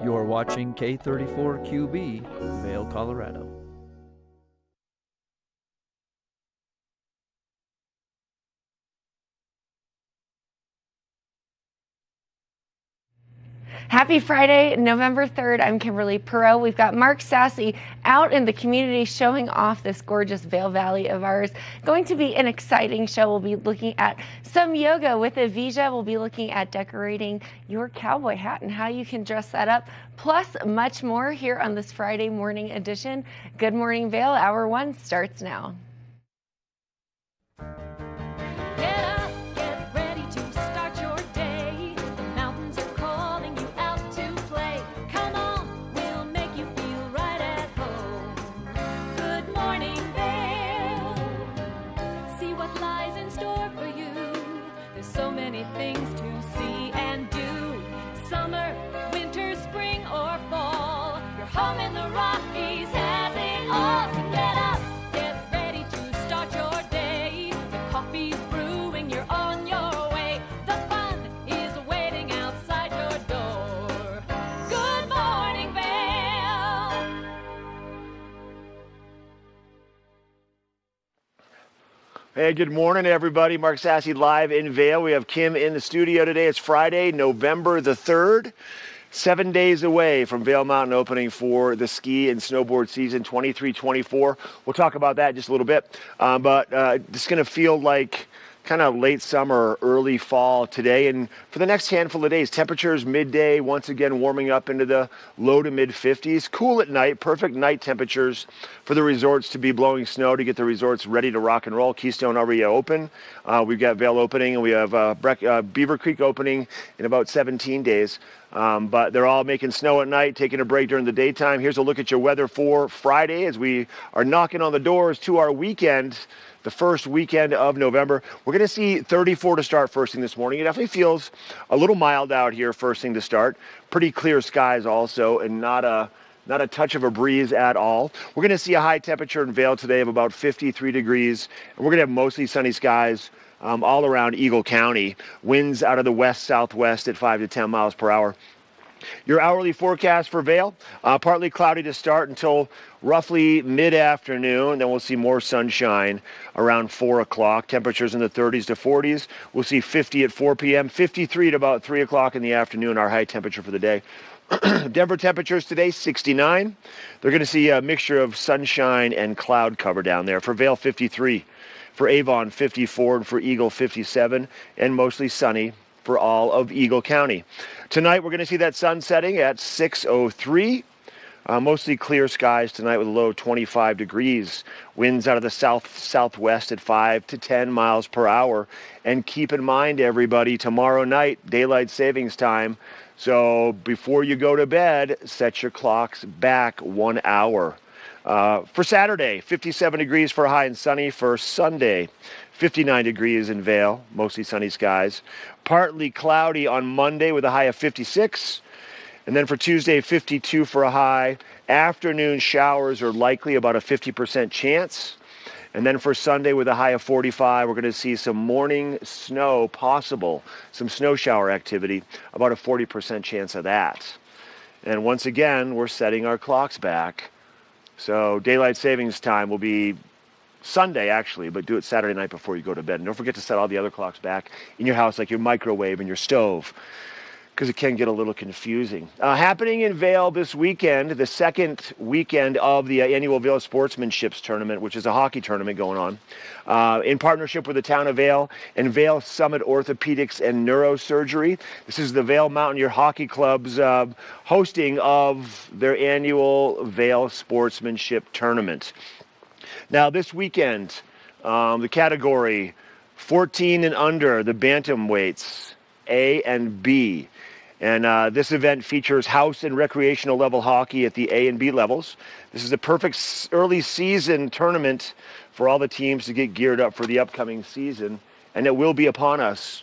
You're watching K34QB, Vail, Colorado. Happy Friday, November 3rd. I'm Kimberly Perot. We've got Mark Sassy out in the community showing off this gorgeous Vail Valley of ours. Going to be an exciting show. We'll be looking at some yoga with Avija. We'll be looking at decorating your cowboy hat and how you can dress that up, plus much more here on this Friday morning edition. Good Morning Vail, Hour 1 starts now. Hey, good morning, everybody. Mark Sassy live in Vail. We have Kim in the studio today. It's Friday, November the 3rd, 7 days away from Vail Mountain opening for the ski and snowboard season 23-24. We'll talk about that in just a little bit, but it's going to feel like kind of late summer, early fall today. And for the next handful of days, temperatures midday, once again warming up into the low to mid 50s. Cool at night, perfect night temperatures for the resorts to be blowing snow to get the resorts ready to rock and roll. Keystone already open. We've got Vail opening, and we have Beaver Creek opening in about 17 days. But they're all making snow at night, taking a break during the daytime. Here's a look at your weather for Friday as we are knocking on the doors to our weekend, the first weekend of November. We're going to see 34 to start first thing this morning. It definitely feels a little mild out here first thing to start. Pretty clear skies also, and not a touch of a breeze at all. We're going to see a high temperature in Vail today of about 53 degrees, and we're going to have mostly sunny skies all around Eagle County. Winds out of the west-southwest at 5 to 10 miles per hour. Your hourly forecast for Vail, partly cloudy to start until roughly mid-afternoon. Then we'll see more sunshine around 4 o'clock. Temperatures in the 30s to 40s. We'll see 50 at 4 p.m., 53 at about 3 o'clock in the afternoon, our high temperature for the day. Denver temperatures today, 69. They're going to see a mixture of sunshine and cloud cover down there. For Vail, 53. For Avon, 54. And for Eagle, 57. And mostly sunny for all of Eagle County. Tonight, we're going to see that sun setting at 6:03. Mostly clear skies tonight with a low 25 degrees. Winds out of the southwest at 5 to 10 miles per hour. And keep in mind, everybody, tomorrow night, daylight savings time. So before you go to bed, set your clocks back 1 hour. For Saturday, 57 degrees for high and sunny. For Sunday, 59 degrees in Vail, mostly sunny skies. Partly cloudy on Monday with a high of 56. And then for Tuesday, 52 for a high. Afternoon showers are likely, about a 50% chance. And then for Sunday with a high of 45, we're going to see some morning snow possible, some snow shower activity, about a 40% chance of that. And once again, we're setting our clocks back. So daylight savings time will be Sunday, actually, but do it Saturday night before you go to bed. And don't forget to set all the other clocks back in your house, like your microwave and your stove, because it can get a little confusing. Happening in Vail this weekend, the second weekend of the annual Vail Sportsmanships Tournament, which is a hockey tournament going on, in partnership with the town of Vail and Vail Summit Orthopedics and Neurosurgery. This is the Vail Mountaineer Hockey Club's hosting of their annual Vail Sportsmanship Tournament. Now, this weekend, the category 14 and under, the bantamweights, A and B. And this event features house and recreational level hockey at the A and B levels. This is a perfect early season tournament for all the teams to get geared up for the upcoming season. And it will be upon us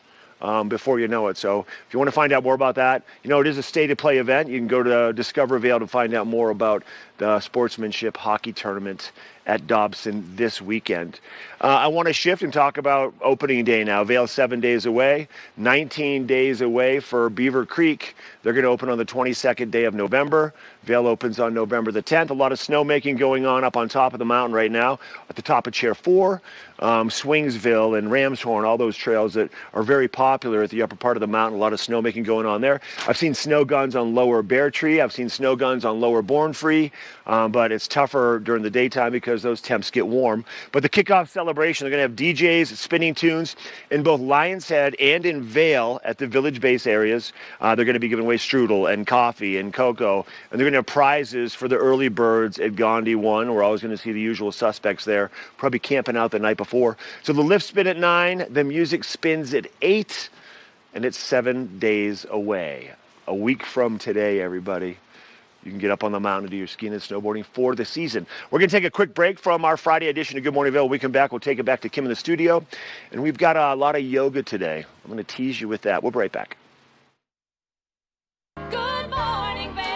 before you know it. So if you want to find out more about that, it is a stay-to-play event. You can go to Discover Vail to find out more about the Sportsmanship Hockey Tournament at Dobson this weekend. I want to shift and talk about opening day now. Vail 7 days away, 19 days away for Beaver Creek. They're going to open on the 22nd day of November. Vail opens on November the 10th. A lot of snowmaking going on up on top of the mountain right now, at the top of Chair 4, Swingsville and Ramshorn, all those trails that are very popular at the upper part of the mountain. A lot of snowmaking going on there. I've seen snow guns on Lower Bear Tree. I've seen snow guns on Lower Born Free, but it's tougher during the daytime because those temps get warm. But the kickoff celebration, they're going to have DJs spinning tunes in both Lions Head and in Vail at the village base areas. They're going to be giving away strudel and coffee and cocoa, and they're going to have prizes for the early birds at Gandhi 1. We're always going to see the usual suspects there, probably camping out the night before. So the lift spin at 9, the music spins at 8, and it's 7 days away. A week from today, everybody. You can get up on the mountain and do your skiing and snowboarding for the season. We're going to take a quick break from our Friday edition of Good Morning Vail. When we come back, we'll take it back to Kim in the studio. And we've got a lot of yoga today. I'm going to tease you with that. We'll be right back. Good morning, Vail.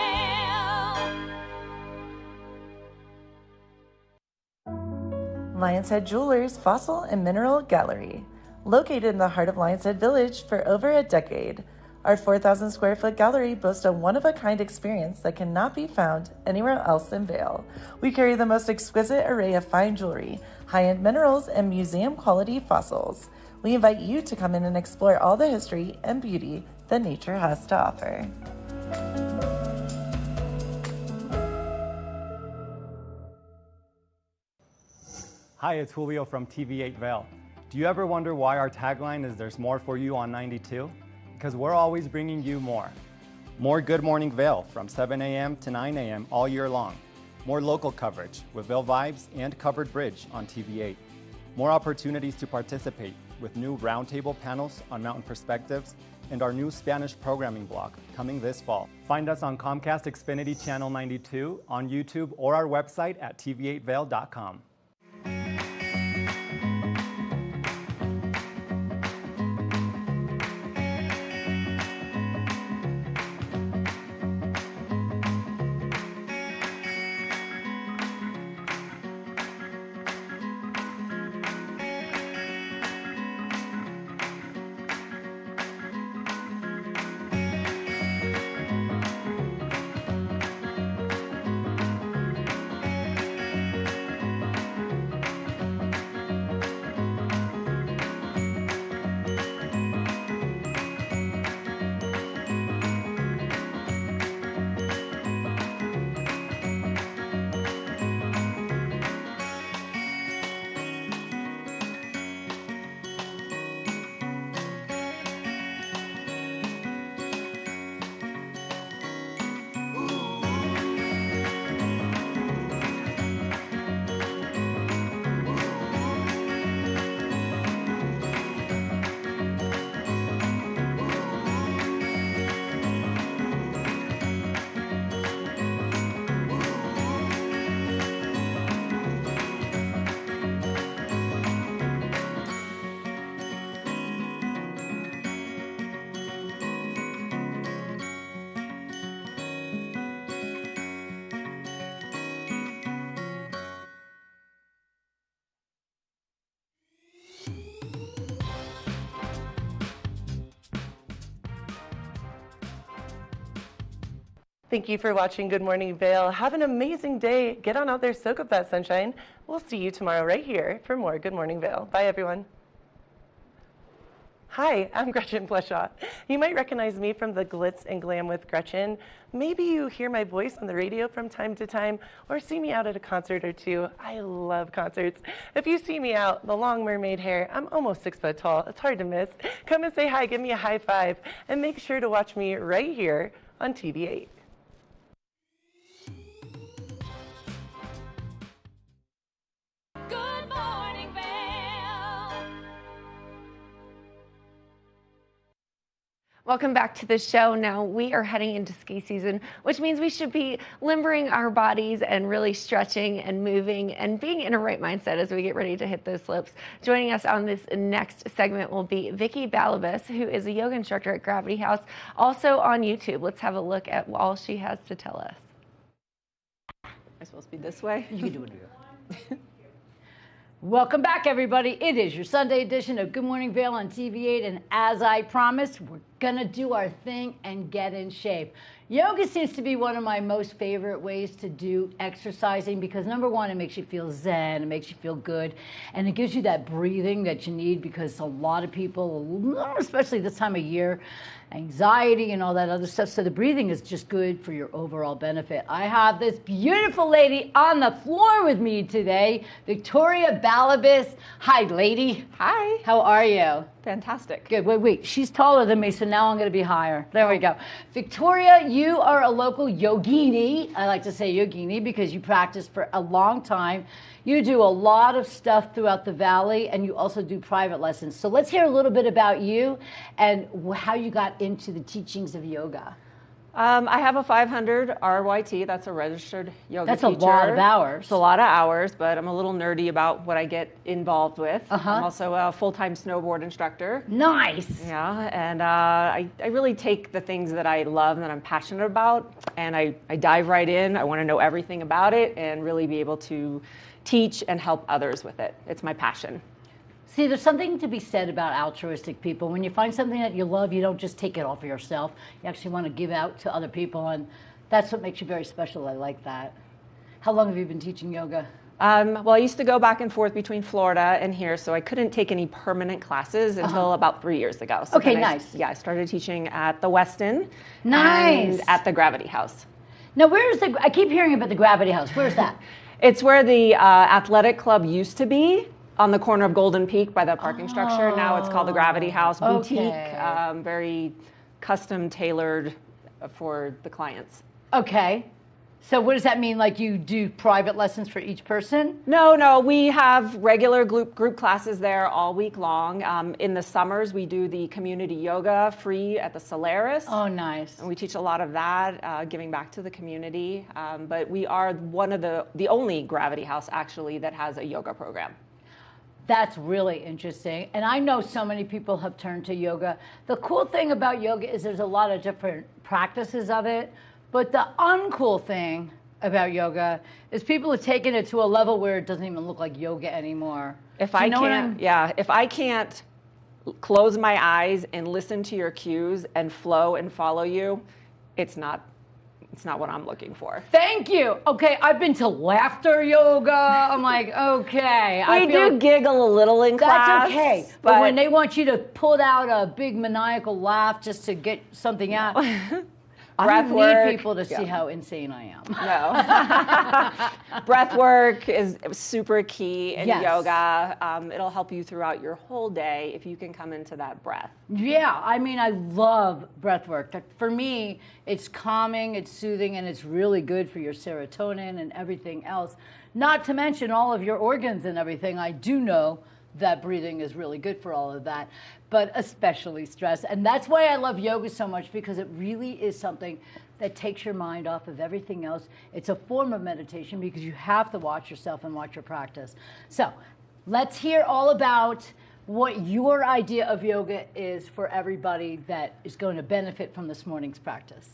Lions Head Jewelers Fossil and Mineral Gallery. Located in the heart of Lions Head Village for over a decade, our 4,000 square foot gallery boasts a one-of-a-kind experience that cannot be found anywhere else in Vail. We carry the most exquisite array of fine jewelry, high-end minerals, and museum-quality fossils. We invite you to come in and explore all the history and beauty that nature has to offer. Hi, it's Julio from TV8 Vail. Do you ever wonder why our tagline is "There's more for you on 92"? Because we're always bringing you more. More Good Morning Vail from 7 a.m. to 9 a.m. all year long. More local coverage with Vail Vibes and Covered Bridge on TV8. More opportunities to participate with new roundtable panels on mountain perspectives and our new Spanish programming block coming this fall. Find us on Comcast Xfinity Channel 92, on YouTube, or our website at tv8vail.com. Thank you for watching Good Morning Vail. Have an amazing day. Get on out there, soak up that sunshine. We'll see you tomorrow right here for more Good Morning Vail. Bye, everyone. Hi, I'm Gretchen Pleshaw. You might recognize me from the Glitz and Glam with Gretchen. Maybe you hear my voice on the radio from time to time or see me out at a concert or two. I love concerts. If you see me out, the long mermaid hair, I'm almost 6 foot tall. It's hard to miss. Come and say hi, give me a high five, and make sure to watch me right here on TV8. Good morning, Vail. Welcome back to the show. Now we are heading into ski season, which means we should be limbering our bodies and really stretching and moving and being in a right mindset as we get ready to hit those slopes. Joining us on this next segment will be Vicki Balabas, who is a yoga instructor at Gravity House, also on YouTube. Let's have a look at all she has to tell us. Am I supposed to be this way? You can do it here. Welcome back, everybody. It is your Sunday edition of Good Morning Vail on TV8, and as I promised, we're gonna do our thing and get in shape. Yoga seems to be one of my most favorite ways to do exercising because number one, it makes you feel zen, it makes you feel good, and it gives you that breathing that you need because a lot of people, especially this time of year, anxiety and all that other stuff. So the breathing is just good for your overall benefit. I have this beautiful lady on the floor with me today, Victoria Balabas. Hi, lady. Hi. How are you? Fantastic. Good. Wait. She's taller than me, so now I'm going to be higher. There we go. Victoria, you are a local yogini. I like to say yogini because you practiced for a long time. You do a lot of stuff throughout the valley, and you also do private lessons. So let's hear a little bit about you and how you got into the teachings of yoga. I have a 500 RYT. That's a registered yoga That's teacher. a lot of hours. It's a lot of hours, but I'm a little nerdy about what I get involved with. I'm also a full-time snowboard instructor. Nice. Yeah, and I really take the things that I love and that I'm passionate about, and I dive right in. I want to know everything about it and really be able to teach and help others with it. It's my passion. See, there's something to be said about altruistic people. When you find something that you love, you don't just take it all for yourself. You actually want to give out to other people, and that's what makes you very special. I like that. How long have you been teaching yoga? Well, I used to go back and forth between Florida and here, so I couldn't take any permanent classes until about 3 years ago. So Okay, then nice. I started teaching at the Westin. Nice. And at the Gravity House. Now, I keep hearing about the Gravity House. Where's that? It's where the athletic club used to be, on the corner of Golden Peak by the parking structure. Now it's called the Gravity House. Boutique, Okay. very custom tailored for the clients. Okay. So what does that mean? Like you do private lessons for each person? No, we have regular group classes there all week long. In the summers, we do the community yoga free at the Solaris. Oh, nice. And we teach a lot of that, giving back to the community. But we are one of the only Gravity House actually that has a yoga program. That's really interesting. And I know so many people have turned to yoga. The cool thing about yoga is there's a lot of different practices of it. But the uncool thing about yoga is people have taken it to a level where it doesn't even look like yoga anymore. If I can't close my eyes and listen to your cues and flow and follow you, it's not what I'm looking for. Thank you. Okay, I've been to laughter yoga. I'm like, okay. We do giggle a little in class. That's okay. But when they want you to pull out a big maniacal laugh just to get something out, I need people to see how insane I am. No. Breath work is super key in Yes. yoga. It'll help you throughout your whole day if you can come into that breath. Yeah, I mean, I love breath work. For me, it's calming, it's soothing, and it's really good for your serotonin and everything else. Not to mention all of your organs and everything. I do know that breathing is really good for all of that, but especially stress. And that's why I love yoga so much, because it really is something that takes your mind off of everything else. It's a form of meditation because you have to watch yourself and watch your practice. So let's hear all about what your idea of yoga is for everybody that is going to benefit from this morning's practice.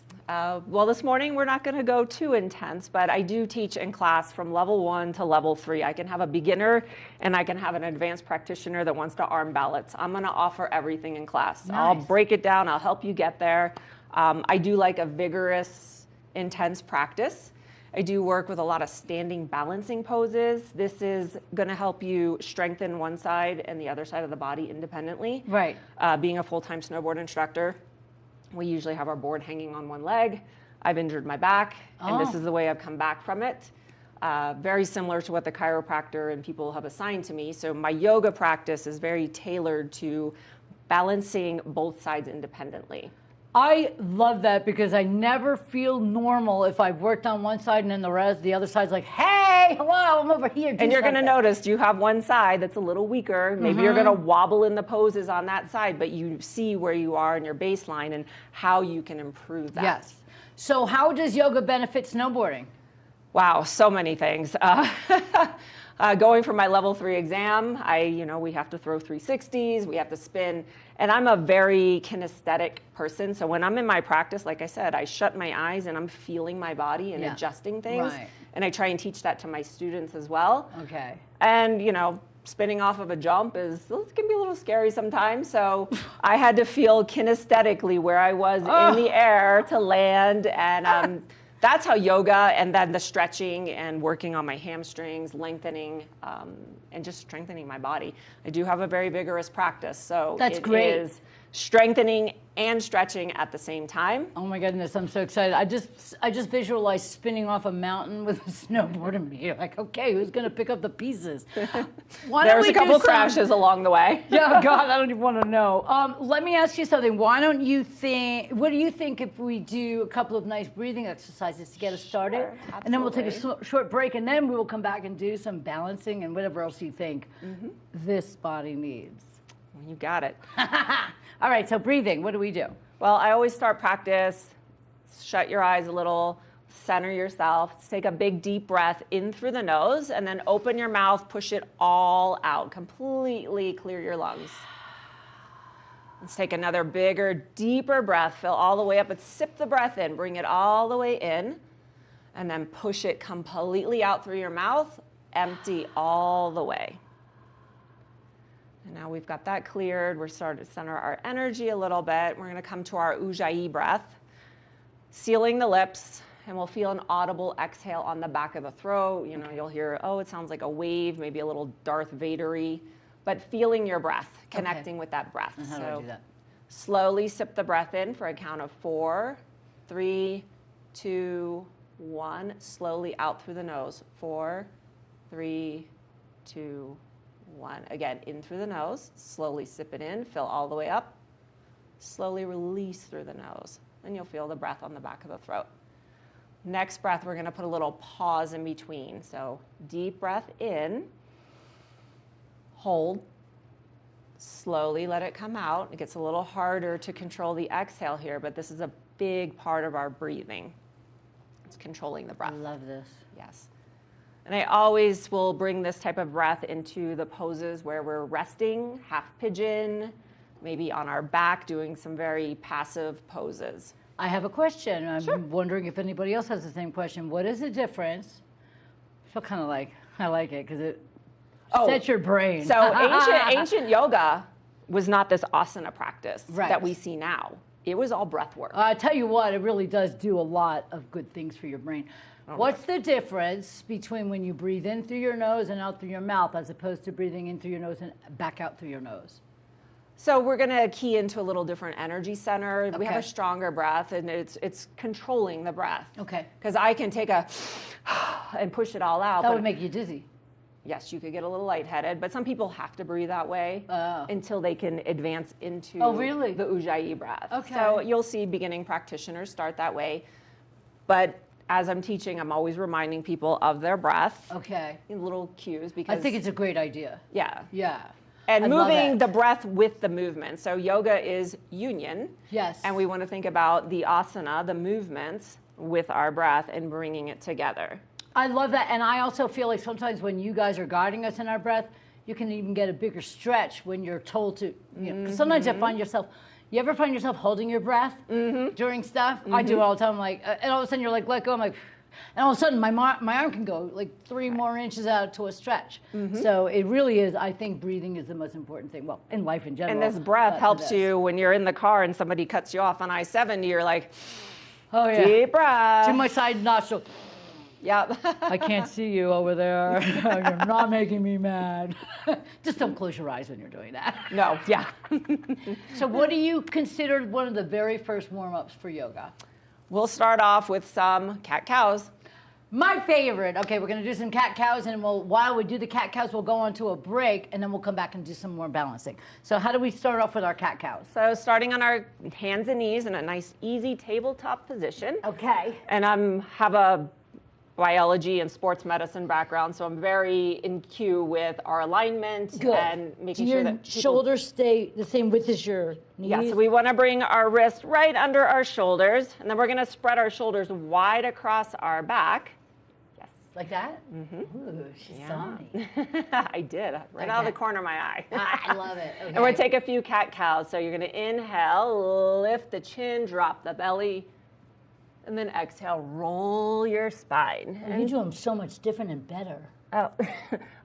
Well, this morning we're not going to go too intense, but I do teach in class from level 1 to level 3. I can have a beginner and I can have an advanced practitioner that wants to arm balance. I'm going to offer everything in class. Nice. I'll break it down. I'll help you get there. I do like a vigorous, intense practice. I do work with a lot of standing balancing poses. This is going to help you strengthen one side and the other side of the body independently. Right. Being a full-time snowboard instructor, we usually have our board hanging on one leg. I've injured my back, and this is the way I've come back from it. Very similar to what the chiropractor and people have assigned to me. So my yoga practice is very tailored to balancing both sides independently. I love that because I never feel normal if I've worked on one side and then the other side's like, hey, hello, I'm over here. And you're going to notice you have one side that's a little weaker. Maybe you're going to wobble in the poses on that side, but you see where you are in your baseline and how you can improve that. Yes. So how does yoga benefit snowboarding? Wow, so many things. Going for my level 3 exam, we have to throw 360s, we have to spin, and I'm a very kinesthetic person. So when I'm in my practice, like I said, I shut my eyes and I'm feeling my body and adjusting things. Right. And I try and teach that to my students as well. Okay. And, you know, spinning off of a jump it can be a little scary sometimes. So I had to feel kinesthetically where I was in the air to land. And that's how yoga and then the stretching and working on my hamstrings, lengthening, and just strengthening my body. I do have a very vigorous practice. So that's it great. is strengthening and stretching at the same time. Oh my goodness, I'm so excited. I just visualized spinning off a mountain with a snowboard and be like, okay, who's gonna pick up the pieces? There's a couple crashes along the way. Yeah, God, I don't even want to know. Let me ask you something. What do you think if we do a couple of nice breathing exercises to get us started? Sure, and then we'll take a short break, and then we will come back and do some balancing and whatever else you think this body needs. You got it. All right, so breathing, what do we do? Well, I always start practice, shut your eyes a little, center yourself, take a big deep breath in through the nose, and then open your mouth, push it all out, completely clear your lungs. Let's take another bigger, deeper breath, fill all the way up, but sip the breath in, bring it all the way in, and then push it completely out through your mouth, empty all the way. And now we've got that cleared. We're starting to center our energy a little bit. We're going to come to our Ujjayi breath, sealing the lips, and we'll feel an audible exhale on the back of the throat. You know, you'll hear, oh, it sounds like a wave, maybe a little Darth Vader-y, but feeling your breath, connecting with that breath. And how do I do that? Slowly sip the breath in for a count of 4, 3, 2, 1. Slowly out through the nose. 4, 3, 2, 1. Again, in through the nose. Slowly sip it in. Fill all the way up. Slowly release through the nose. And you'll feel the breath on the back of the throat. Next breath, we're going to put a little pause in between. So deep breath in. Hold. Slowly let it come out. It gets a little harder to control the exhale here, but this is a big part of our breathing. It's controlling the breath. I love this. Yes. And I always will bring this type of breath into the poses where we're resting, half pigeon, maybe on our back, doing some very passive poses. I have a question. I'm wondering if anybody else has the same question. What is the difference? I feel kind of like, I like it because it sets your brain. So ancient yoga was not this asana practice that we see now. It was all breath work. I tell you what, it really does do a lot of good things for your brain. What's the difference between when you breathe in through your nose and out through your mouth as opposed to breathing in through your nose and back out through your nose? So we're going to key into a little different energy center. Okay. We have a stronger breath, and it's controlling the breath. Okay. Because I can take a and push it all out. That would make you dizzy. Yes, you could get a little lightheaded, but some people have to breathe that way until they can advance into the Ujjayi breath. Okay. So you'll see beginning practitioners start that way. But as I'm teaching, I'm always reminding people of their breath. Okay. In little cues because I think it's a great idea. Yeah. Yeah. And moving the breath with the movement. So yoga is union. Yes. And we want to think about the asana, the movements, with our breath and bringing it together. I love that. And I also feel like sometimes when you guys are guiding us in our breath, you can even get a bigger stretch when you're told to, you know, 'cause sometimes you ever find yourself holding your breath during stuff? I do it all the time. Like, and all of a sudden you're like, let go. I'm like, and all of a sudden my arm can go like 3 more inches out to a stretch. So it really is, I think breathing is the most important thing. Well, in life in general. And this breath helps you when you're in the car and somebody cuts you off on I-70, you're like, oh yeah, deep breath. To my side nostril. Yep. I can't see you over there. You're not making me mad. Just don't close your eyes when you're doing that. No, yeah. So what do you consider one of the very first warm-ups for yoga? We'll start off with some cat-cows. My favorite. Okay, we're going to do some cat-cows, and while we do the cat-cows, we'll go on to a break, and then we'll come back and do some more balancing. So how do we start off with our cat-cows? So starting on our hands and knees in a nice, easy tabletop position. Okay. And I have a biology and sports medicine background, so I'm very in cue with our alignment and making sure that shoulders stay the same width as your knees. Yeah, so we want to bring our wrist right under our shoulders, and then we're going to spread our shoulders wide across our back. Yes. Like that? Ooh, she saw me. I did, right out of the corner of my eye. I love it. Okay. And we're going to take a few cat-cows. So you're going to inhale, lift the chin, drop the belly, And then exhale, roll your spine. You do them so much different and better. Oh,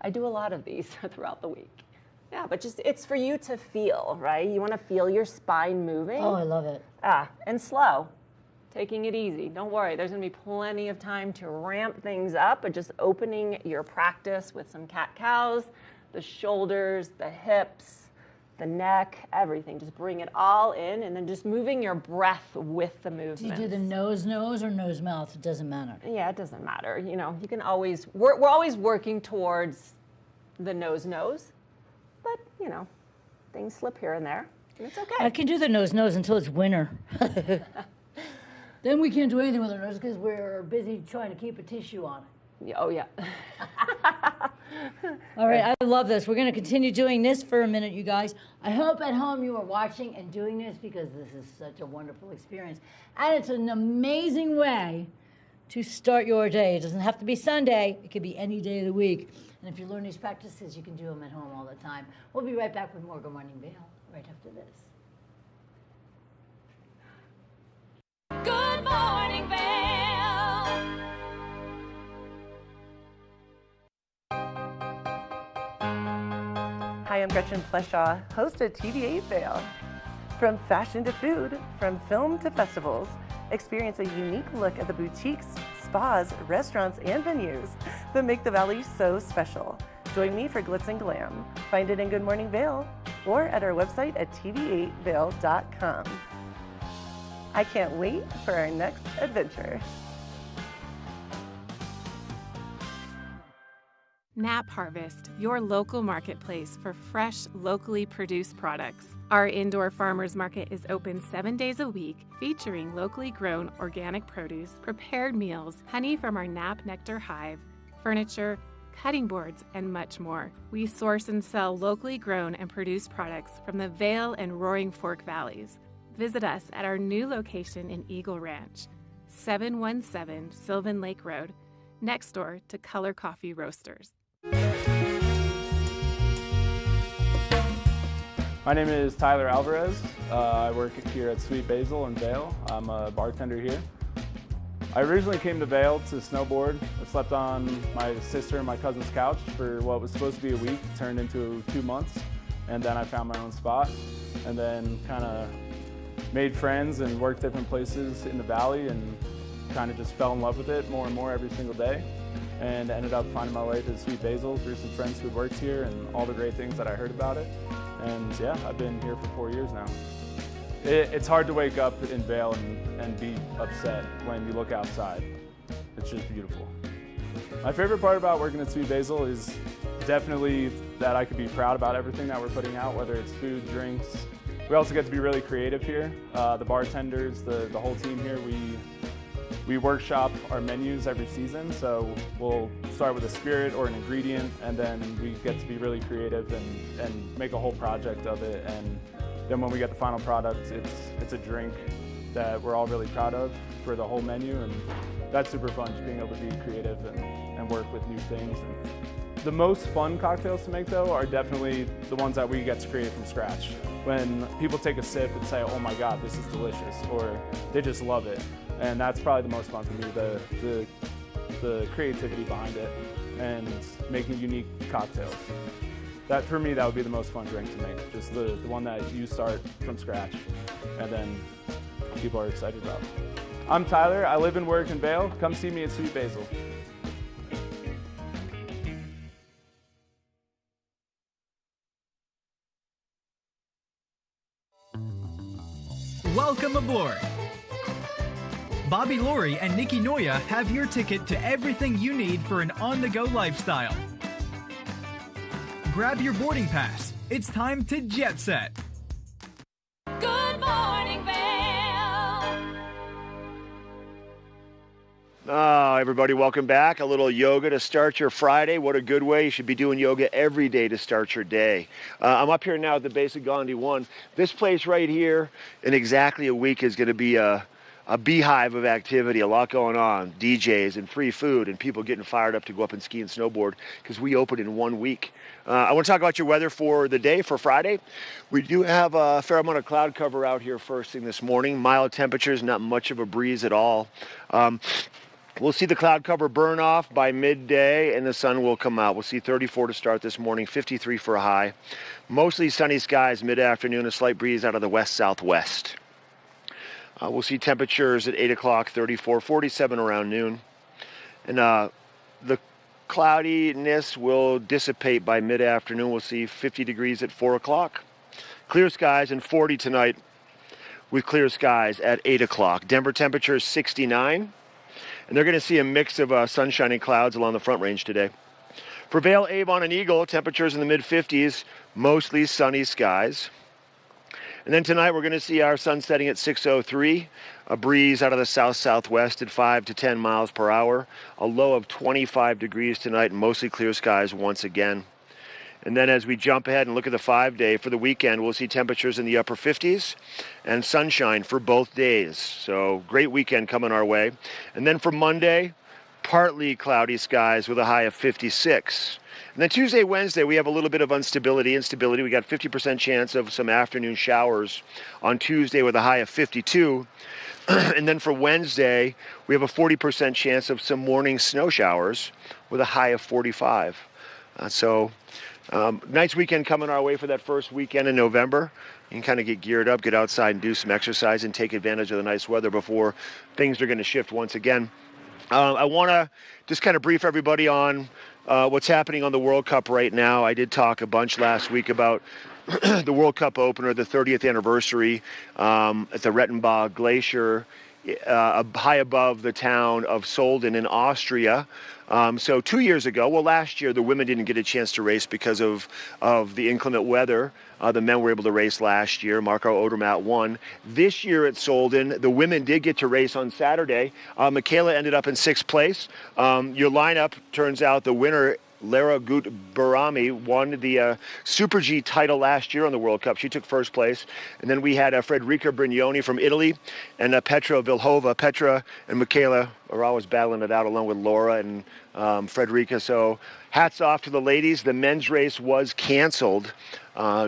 I do a lot of these throughout the week. Yeah, but just it's for you to feel, right? You want to feel your spine moving. Oh, I love it. And slow, taking it easy. Don't worry, there's going to be plenty of time to ramp things up, but just opening your practice with some cat-cows, the shoulders, the hips, the neck, everything. Just bring it all in, and then just moving your breath with the movement. Do you do the nose or nose mouth? It doesn't matter. Yeah, it doesn't matter. You know, you can always, we're always working towards the nose, but you know, things slip here and there, and it's okay. I can do the nose until it's winter. Then we can't do anything with our nose because we're busy trying to keep a tissue on it. Oh yeah. All right, I love this. We're going to continue doing this for a minute, you guys. I hope at home you are watching and doing this because this is such a wonderful experience. And it's an amazing way to start your day. It doesn't have to be Sunday. It could be any day of the week. And if you learn these practices, you can do them at home all the time. We'll be right back with more Good Morning Vail right after this. Good morning, Vail. Hi, I'm Gretchen Pleshaw, host of TV8 Vail. From fashion to food, from film to festivals, experience a unique look at the boutiques, spas, restaurants, and venues that make the Valley so special. Join me for Glitz and Glam. Find it in Good Morning Vail or at our website at tv8vail.com. I can't wait for our next adventure. Nap Harvest, your local marketplace for fresh, locally produced products. Our indoor farmers market is open 7 days a week, featuring locally grown organic produce, prepared meals, honey from our Nap Nectar hive, furniture, cutting boards, and much more. We source and sell locally grown and produced products from the Vail and Roaring Fork Valleys. Visit us at our new location in Eagle Ranch, 717 Sylvan Lake Road, next door to Color Coffee Roasters. My name is Tyler Alvarez. I work here at Sweet Basil in Vail. I'm a bartender here. I originally came to Vail to snowboard. I slept on my sister and my cousin's couch for what was supposed to be a week, turned into 2 months, and then I found my own spot, and then kind of made friends and worked different places in the valley and kind of just fell in love with it more and more every single day, and ended up finding my way to Sweet Basil through some friends who worked here and all the great things that I heard about it. And yeah, I've been here for 4 years now. It's hard to wake up in Vail and be upset when you look outside. It's just beautiful. My favorite part about working at Sweet Basil is definitely that I could be proud about everything that we're putting out, whether it's food, drinks. We also get to be really creative here. The bartenders, the whole team here, we workshop our menus every season, so we'll start with a spirit or an ingredient, and then we get to be really creative and make a whole project of it. And then when we get the final product, it's a drink that we're all really proud of for the whole menu, and that's super fun, just being able to be creative and work with new things. And the most fun cocktails to make, though, are definitely the ones that we get to create from scratch. When people take a sip and say, oh my God, this is delicious, or they just love it. And that's probably the most fun for me, the creativity behind it and making unique cocktails. That, for me, that would be the most fun drink to make, just the one that you start from scratch and then people are excited about. I'm Tyler, I live and work in Vail. Come see me at Sweet Basil. Welcome aboard! Bobby Laurie and Nikki Noya have your ticket to everything you need for an on-the-go lifestyle. Grab your boarding pass. It's time to jet set. Good morning, Vail. Everybody, welcome back. A little yoga to start your Friday. What a good way. You should be doing yoga every day to start your day. I'm up here now at the base of Gandhi 1. This place right here in exactly a week is going to be a a beehive of activity, a lot going on, DJs and free food and people getting fired up to go up and ski and snowboard because we open in 1 week. I want to talk about your weather for the day, for Friday. We do have a fair amount of cloud cover out here first thing this morning. Mild temperatures, not much of a breeze at all. We'll see the cloud cover burn off by midday and the sun will come out. We'll see 34 to start this morning, 53 for a high. Mostly sunny skies mid-afternoon, a slight breeze out of the west-southwest. We'll see temperatures at 8 o'clock, 34, 47 around noon. And the cloudiness will dissipate by mid-afternoon. We'll see 50 degrees at 4 o'clock. Clear skies and 40 tonight with clear skies at 8 o'clock. Denver temperature is 69. And they're going to see a mix of sunshine and clouds along the Front Range today. For Vail, Avon, and Eagle, temperatures in the mid-50s, mostly sunny skies. And then tonight we're going to see our sun setting at 6:03, a breeze out of the south-southwest at 5 to 10 miles per hour, a low of 25 degrees tonight, and mostly clear skies once again. And then as we jump ahead and look at the 5-day, for the weekend, we'll see temperatures in the upper 50s and sunshine for both days. So great weekend coming our way. And then for Monday, partly cloudy skies with a high of 56. And then Tuesday, Wednesday, we have a little bit of instability. We got 50% chance of some afternoon showers on Tuesday with a high of 52. And then for Wednesday, we have a 40% chance of some morning snow showers with a high of 45. Nice weekend coming our way for that first weekend in November. You can kind of get geared up, get outside and do some exercise and take advantage of the nice weather before things are going to shift once again. I want to just kind of brief everybody on what's happening on the World Cup right now. I did talk a bunch last week about the World Cup opener, the 30th anniversary at the Rettenbach Glacier, high above the town of Solden in Austria. So 2 years ago, last year, the women didn't get a chance to race because of the inclement weather. The men were able to race last year. Marco Odermatt won. This year at Solden, the women did get to race on Saturday. Michaela ended up in 6th place. Your lineup turns out the winner, Lara Gut-Barami, won the Super G title last year on the World Cup. She took 1st place. And then we had Frederica Brignoni from Italy and Petra Vilhova. Petra and Michaela are always battling it out along with Laura and Frederica. So hats off to the ladies. The men's race was canceled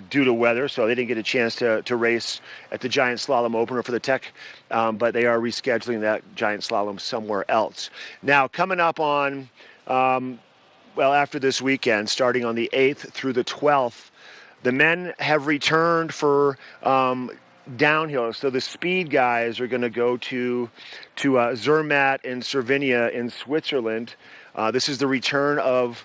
due to weather, so they didn't get a chance to race at the Giant Slalom opener for the Tech, but they are rescheduling that Giant Slalom somewhere else. Now, coming up on... after this weekend, starting on the 8th through the 12th, the men have returned for downhill. So the speed guys are going to go to Zermatt and Cervinia in Switzerland. This is the return of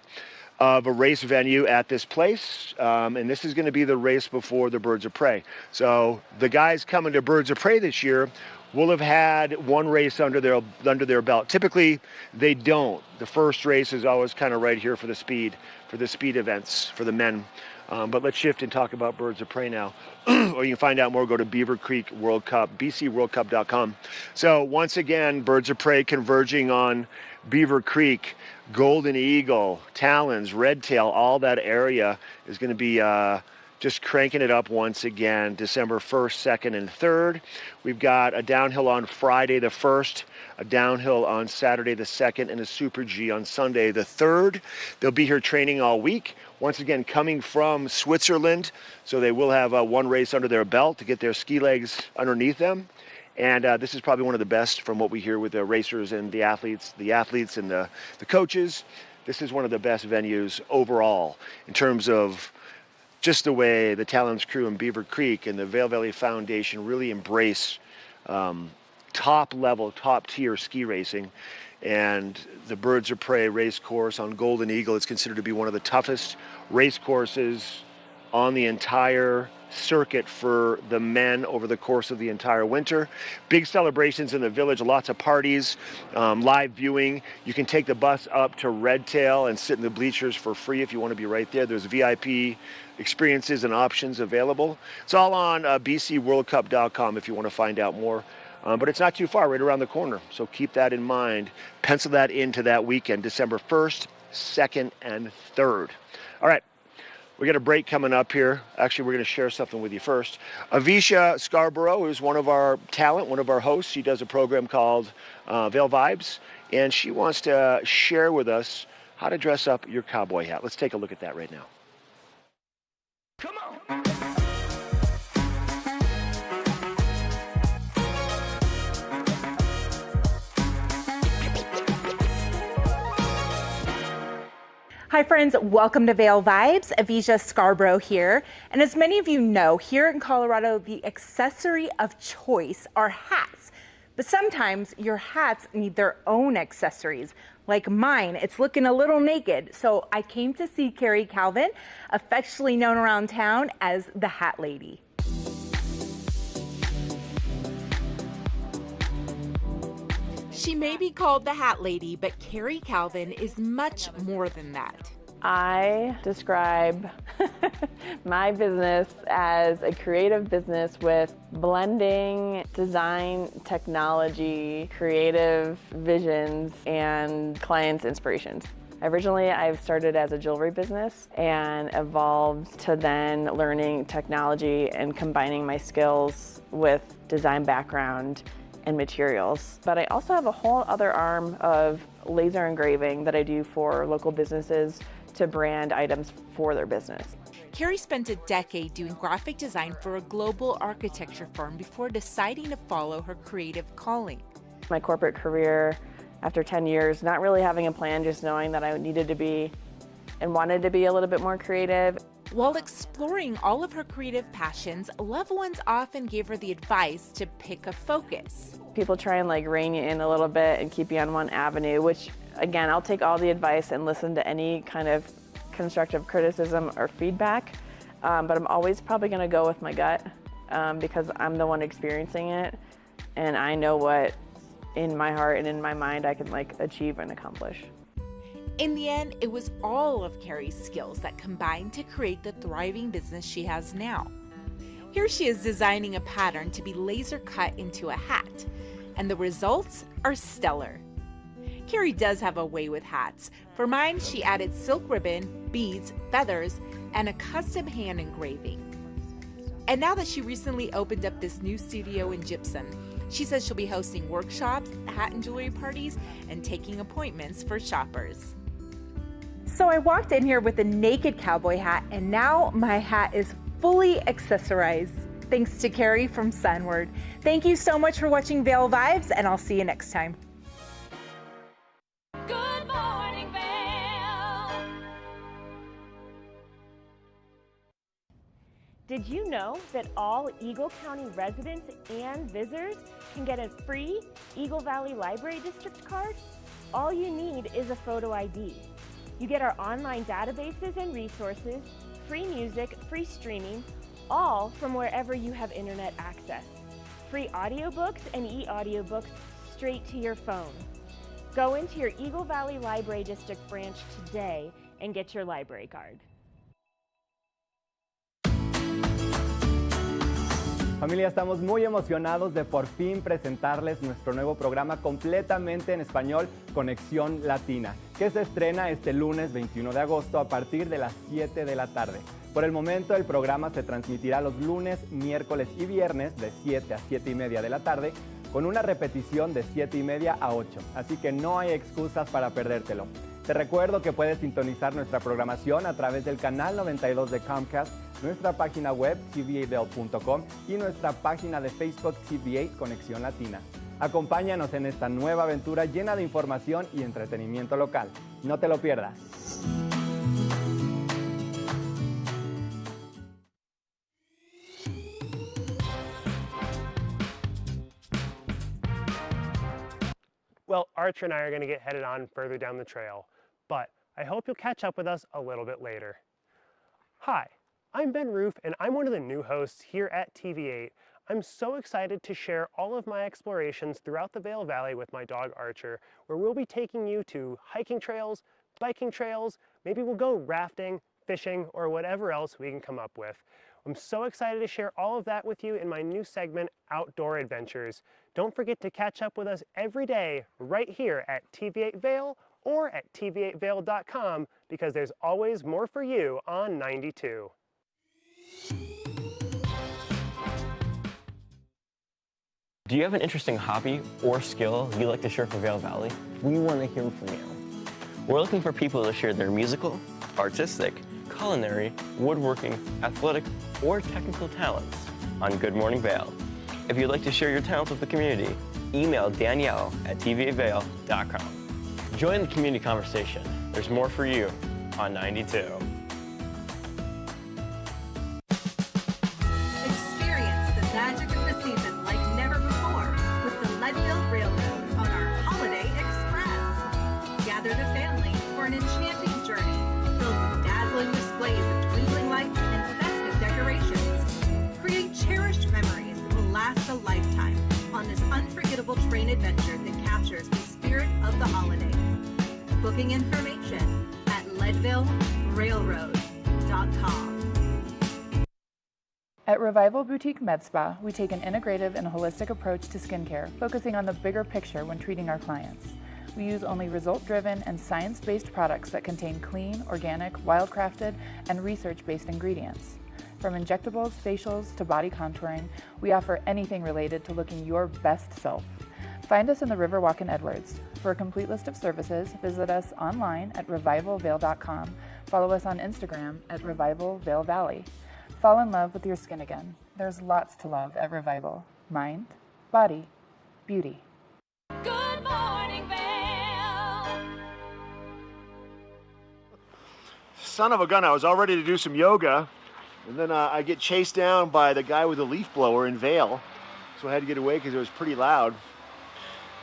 a race venue at this place, and this is going to be the race before the Birds of Prey. So the guys coming to Birds of Prey this year will have had one race under their belt. Typically, they don't. The first race is always kind of right here for the speed events for the men. But let's shift and talk about Birds of Prey now. Or you can find out more, go to Beaver Creek World Cup, bcworldcup.com. So once again, Birds of Prey converging on Beaver Creek, Golden Eagle, Talons, Redtail, all that area is going to be just cranking it up once again, December 1st, 2nd, and 3rd. We've got a downhill on Friday the 1st, a downhill on Saturday the 2nd, and a Super G on Sunday the 3rd. They'll be here training all week. Once again, coming from Switzerland, so they will have one race under their belt to get their ski legs underneath them. And this is probably one of the best from what we hear with the racers and the athletes and the coaches. This is one of the best venues overall in terms of just the way the Talons crew in Beaver Creek and the Vail Valley Foundation really embrace top-level, top-tier ski racing. And the Birds of Prey race course on Golden Eagle is considered to be one of the toughest race courses on the entire circuit for the men over the course of the entire winter. Big celebrations in the village, lots of parties, live viewing. You can take the bus up to Redtail and sit in the bleachers for free if you want to be right there. There's VIP experiences and options available. It's all on bcworldcup.com if you want to find out more. But it's not too far, right around the corner. So keep that in mind. Pencil that into that weekend, December 1st, 2nd, and 3rd. All right. We got a break coming up here. Actually, we're going to share something with you first. Avisha Scarborough is one of our talent, one of our hosts. She does a program called Vail Vibes, and she wants to share with us how to dress up your cowboy hat. Let's take a look at that right now. Come on! Hi friends, welcome to Vail Vibes. Avisha Scarborough here. And as many of you know, here in Colorado, the accessory of choice are hats. But sometimes your hats need their own accessories. Like mine, it's looking a little naked. So I came to see Carrie Calvin, affectionately known around town as the Hat Lady. She may be called the Hat Lady, but Carrie Calvin is much more than that. I describe my business as a creative business with blending design, technology, creative visions, and clients' inspirations. Originally, I've started as a jewelry business and evolved to then learning technology and combining my skills with design background and materials. But I also have a whole other arm of laser engraving that I do for local businesses to brand items for their business. Carrie spent a decade doing graphic design for a global architecture firm before deciding to follow her creative calling. My corporate career, after 10 years, not really having a plan, just knowing that I needed to be and wanted to be a little bit more creative. While exploring all of her creative passions, loved ones often gave her the advice to pick a focus. People try and rein you in a little bit and keep you on one avenue, which again, I'll take all the advice and listen to any kind of constructive criticism or feedback, but I'm always probably gonna go with my gut because I'm the one experiencing it and I know what in my heart and in my mind I can achieve and accomplish. In the end, it was all of Carrie's skills that combined to create the thriving business she has now. Here she is designing a pattern to be laser cut into a hat, and the results are stellar. Carrie does have a way with hats. For mine, she added silk ribbon, beads, feathers, and a custom hand engraving. And now that she recently opened up this new studio in Gypsum, she says she'll be hosting workshops, hat and jewelry parties, and taking appointments for shoppers. So I walked in here with a naked cowboy hat, and now my hat is fully accessorized, thanks to Carrie from Sunward. Thank you so much for watching Vail Vibes, and I'll see you next time. Good morning, Vail. Did you know that all Eagle County residents and visitors can get a free Eagle Valley Library District card? All you need is a photo ID. You get our online databases and resources, free music, free streaming, all from wherever you have internet access. Free audiobooks and e-audiobooks straight to your phone. Go into your Eagle Valley Library District branch today and get your library card. Familia, estamos muy emocionados de por fin presentarles nuestro nuevo programa completamente en español, Conexión Latina, que se estrena este lunes 21 de agosto a partir de las 7 de la tarde. Por el momento, el programa se transmitirá los lunes, miércoles y viernes de 7 a 7 y media de la tarde, con una repetición de 7 y media a 8, así que no hay excusas para perdértelo. Te recuerdo que puedes sintonizar nuestra programación a través del canal 92 de Comcast, nuestra página web tv8vail.com y nuestra página de Facebook TV8 Conexión Latina. Acompáñanos en esta nueva aventura llena de información y entretenimiento local. No te lo pierdas. Well, Archer and I are going to get headed on further down the trail, but I hope you'll catch up with us a little bit later. Hi, I'm Ben Roof, and I'm one of the new hosts here at TV8. I'm so excited to share all of my explorations throughout the Vail Valley with my dog Archer, where we'll be taking you to hiking trails, biking trails, maybe we'll go rafting, fishing, or whatever else we can come up with. I'm so excited to share all of that with you in my new segment, Outdoor Adventures. Don't forget to catch up with us every day right here at TV8 Vail or at tv8vail.com because there's always more for you on 92. Do you have an interesting hobby or skill you'd like to share for Vail Valley? We want to hear from you. We're looking for people to share their musical, artistic, culinary, woodworking, athletic, or technical talents on Good Morning Vail. If you'd like to share your talents with the community, email Danielle at tv8vail.com. Join the community conversation. There's more for you on 92. Experience the magic of the season like never before with the Leadville Railroad on our Holiday Express. Gather the family for an enchanting journey filled with dazzling displays of twinkling lights and festive decorations. Create cherished memories that will last a lifetime on this unforgettable train adventure that captures the spirit of the holidays. Booking information at leadvillerailroad.com. At Revival Boutique Med Spa, we take an integrative and holistic approach to skincare, focusing on the bigger picture when treating our clients. We use only result-driven and science-based products that contain clean, organic, wildcrafted, and research-based ingredients. From injectables, facials, to body contouring, we offer anything related to looking your best self. Find us in the Riverwalk in Edwards. For a complete list of services, visit us online at revivalvail.com. Follow us on Instagram at Revival Vail Valley. Fall in love with your skin again. There's lots to love at Revival. Mind, body, beauty. Good morning, Vail. Son of a gun, I was all ready to do some yoga, and then I get chased down by the guy with the leaf blower in Vail, so I had to get away because it was pretty loud.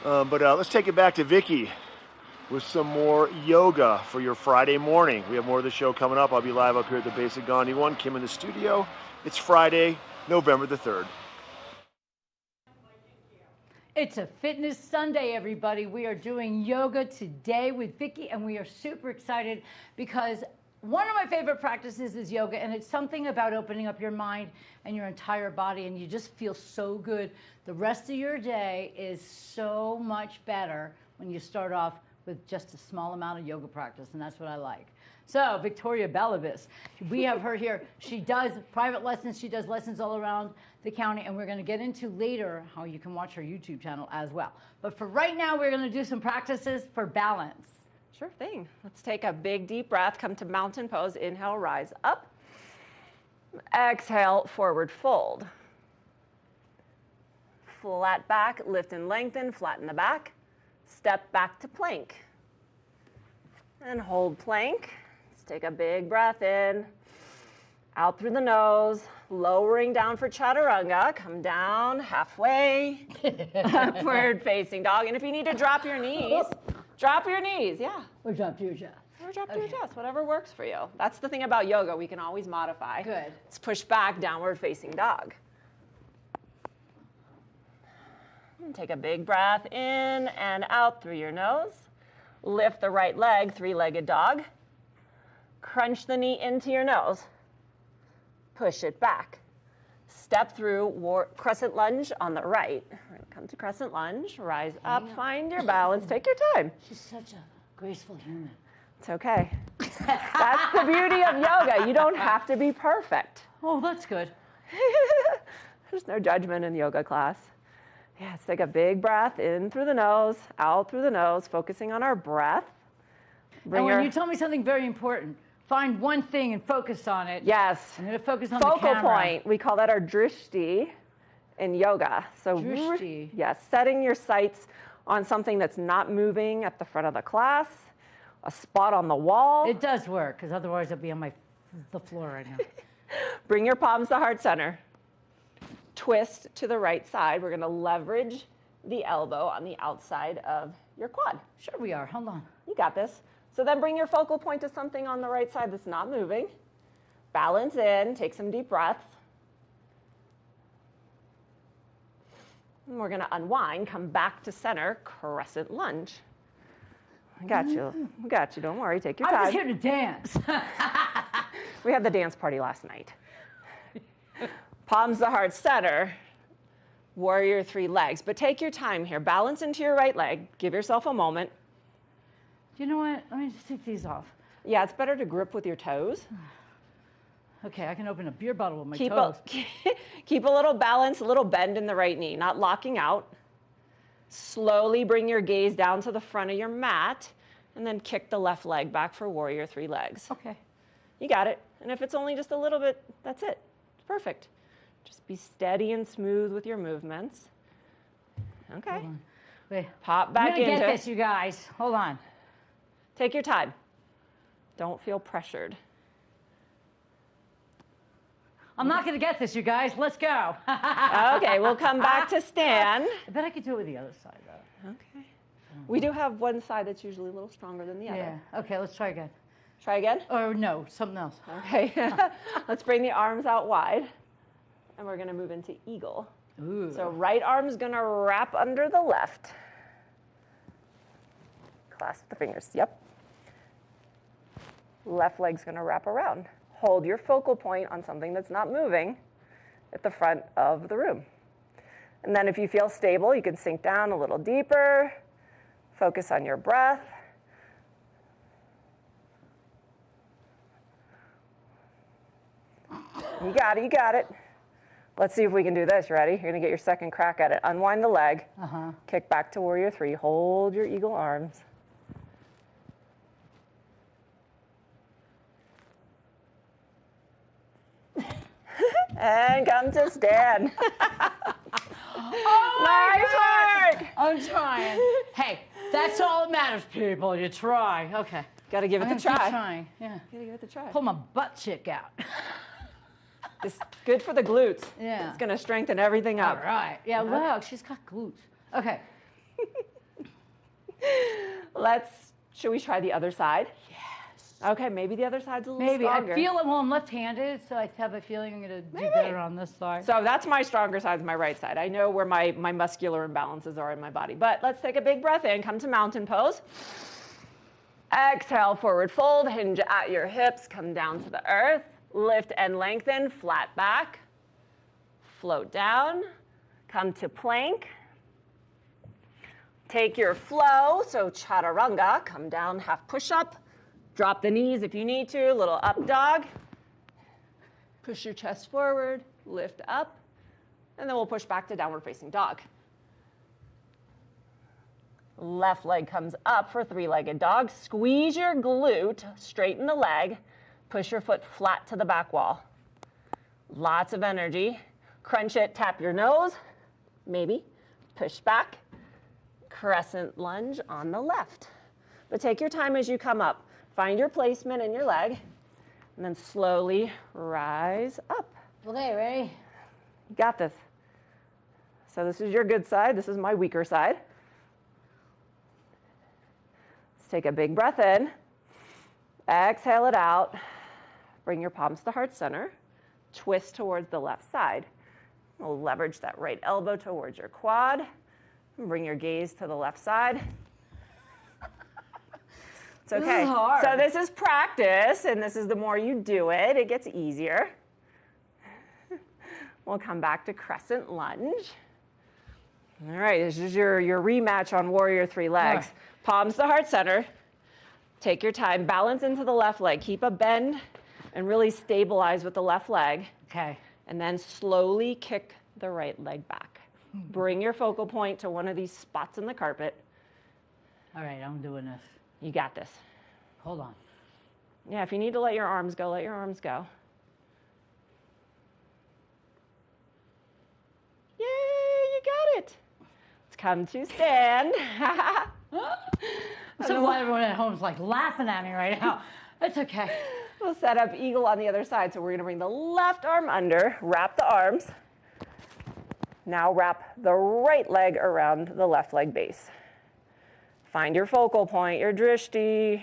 But let's take it back to Vicki with some more yoga for your Friday morning. We have more of the show coming up. I'll be live up here at the Basic Gandhi one. Kim in the studio. It's Friday, November the 3rd. It's a Fitness Sunday, everybody. We are doing yoga today with Vicki, and we are super excited because one of my favorite practices is yoga, and it's something about opening up your mind and your entire body, and you just feel so good. The rest of your day is so much better when you start off with just a small amount of yoga practice, and that's what I like. So, Victoria Belibis, we have her here. She does private lessons. She does lessons all around the county, and we're going to get into later how you can watch her YouTube channel as well. But for right now, we're going to do some practices for balance. Sure thing. Let's take a big deep breath. Come to mountain pose. Inhale, rise up. Exhale, forward fold. Flat back, lift and lengthen, flatten the back. Step back to plank. And hold plank. Let's take a big breath in. Out through the nose, lowering down for chaturanga. Come down halfway. Upward facing dog. And if you need to drop your knees, drop your knees, yeah. Or drop to your chest. Or drop to your chest, whatever works for you. That's the thing about yoga, we can always modify. Good. Let's push back, downward facing dog. And take a big breath in and out through your nose. Lift the right leg, three-legged dog. Crunch the knee into your nose. Push it back. Step through crescent lunge on the right. We're gonna come to crescent lunge, rise up, find your balance, take your time. She's such a graceful human. It's okay. That's the beauty of yoga. You don't have to be perfect. Oh, that's good. There's no judgment in yoga class. Yeah, let's take a big breath in through the nose, out through the nose, focusing on our breath. And when you tell me something very important, find one thing and focus on it. Yes. I'm going to focus on the focal camera. point. We call that our drishti in yoga. So drishti. Yes, setting your sights on something that's not moving at the front of the class, a spot on the wall. It does work, because otherwise I'd be on the floor right now. Bring your palms to heart center. Twist to the right side. We're going to leverage the elbow on the outside of your quad. Sure we are. Hold on. You got this. So then bring your focal point to something on the right side that's not moving. Balance in. Take some deep breaths. And we're going to unwind. Come back to center. Crescent lunge. I got you. I got you. Don't worry. Take your time. I was here to dance. We had the dance party last night. Palms to heart center, warrior three legs. But take your time here. Balance into your right leg. Give yourself a moment. You know what? Let me just take these off. Yeah, it's better to grip with your toes. Okay, I can open a beer bottle with my Keep toes. Keep a little balance, a little bend in the right knee, not locking out. Slowly bring your gaze down to the front of your mat, and then kick the left leg back for warrior 3 legs. Okay. You got it. And if it's only just a little bit, that's it. It's perfect. Just be steady and smooth with your movements. Okay. Wait. Pop back I'm into gonna get it. this, you guys. Hold on. Take your time. Don't feel pressured. I'm not gonna get this, you guys. Let's go. Okay, we'll come back to stand. I bet I could do it with the other side, though. Okay. We do have one side that's usually a little stronger than the other. Yeah. Okay, let's try again. Try again? Or no, something else. Okay. Let's bring the arms out wide. And we're going to move into eagle. Ooh. So right arm's going to wrap under the left. Clasp the fingers. Yep. Left leg's going to wrap around. Hold your focal point on something that's not moving at the front of the room. And then if you feel stable, you can sink down a little deeper. Focus on your breath. You got it, you got it. Let's see if we can do this. Ready? You're gonna get your second crack at it. Unwind the leg. Kick back to warrior 3. Hold your eagle arms. And come to stand. Oh nice work. I'm trying. Hey, that's all that matters, people. You try. Okay. Gotta give it I'm the gonna try. keep trying. Yeah. Gotta give it the try. Pull my butt cheek out. It's good for the glutes. Yeah. It's gonna strengthen everything up. All right. Yeah. Wow. She's got glutes. Okay. Should we try the other side? Yes. Okay, maybe the other side's a little Maybe. stronger. I feel it. Well, I'm left-handed, so I have a feeling I'm gonna do better on this side. So that's my stronger side, is my right side. I know where my muscular imbalances are in my body. But let's take a big breath in. Come to mountain pose. Exhale, forward fold. Hinge at your hips. Come down to the earth. Lift and lengthen. Flat back. Float down. Come to plank. Take your flow. So chaturanga. Come down, half push-up. Drop the knees if you need to. Little up dog. Push your chest forward, lift up, and then we'll push back to downward facing dog. Left leg comes up for 3-legged dog. Squeeze your glute, straighten the leg, push your foot flat to the back wall. Lots of energy. Crunch it, tap your nose, maybe. Push back, crescent lunge on the left. But take your time as you come up. Find your placement in your leg. And then slowly rise up. Okay, ready? You got this. So this is your good side. This is my weaker side. Let's take a big breath in. Exhale it out. Bring your palms to heart center. Twist towards the left side. We'll leverage that right elbow towards your quad. And bring your gaze to the left side. It's okay. This is hard. So this is practice, and this is the more you do it, it gets easier. We'll come back to crescent lunge. All right, this is your rematch on warrior 3 legs. Right. Palms to heart center. Take your time. Balance into the left leg. Keep a bend and really stabilize with the left leg. Okay. And then slowly kick the right leg back. Bring your focal point to one of these spots in the carpet. All right, I'm doing this. You got this. Hold on. Yeah, if you need to let your arms go, let your arms go. Yay, you got it. Let's come to stand. So why everyone at home's like laughing at me right now. It's okay. We'll set up eagle on the other side. So we're gonna bring the left arm under, wrap the arms. Now wrap the right leg around the left leg base. Find your focal point, your drishti.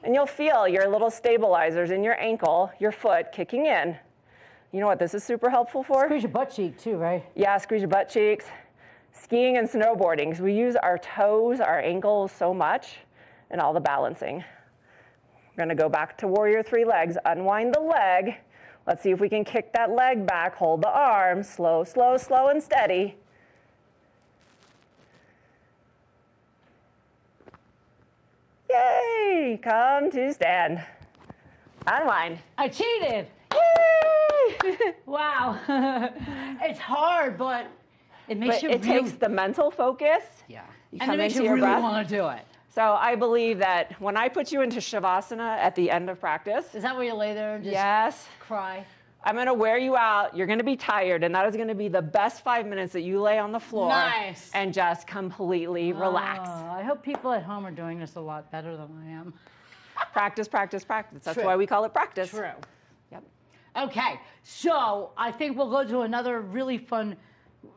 And you'll feel your little stabilizers in your ankle, your foot kicking in. You know what this is super helpful for? Squeeze your butt cheek too, right? Yeah, squeeze your butt cheeks. Skiing and snowboarding, because we use our toes, our ankles so much in all the balancing. We're gonna go back to warrior 3 legs, unwind the leg. Let's see if we can kick that leg back, hold the arm, slow, slow, slow and steady. everybody come to stand. Unwind. I cheated. Yay! Wow. It's hard, but it makes you it really... takes the mental focus. Yeah. You And come it makes into you your really breath. want to do it. So I believe that when I put you into Shavasana at the end of practice. Is that where you lay there and just yes. cry? I'm going to wear you out. You're going to be tired, and that is going to be the best 5 minutes that you lay on the floor. Nice. And just completely relax. I hope people at home are doing this a lot better than I am. Practice, practice, practice. That's True. why we call it practice. True. Yep. Okay, so I think we'll go to another really fun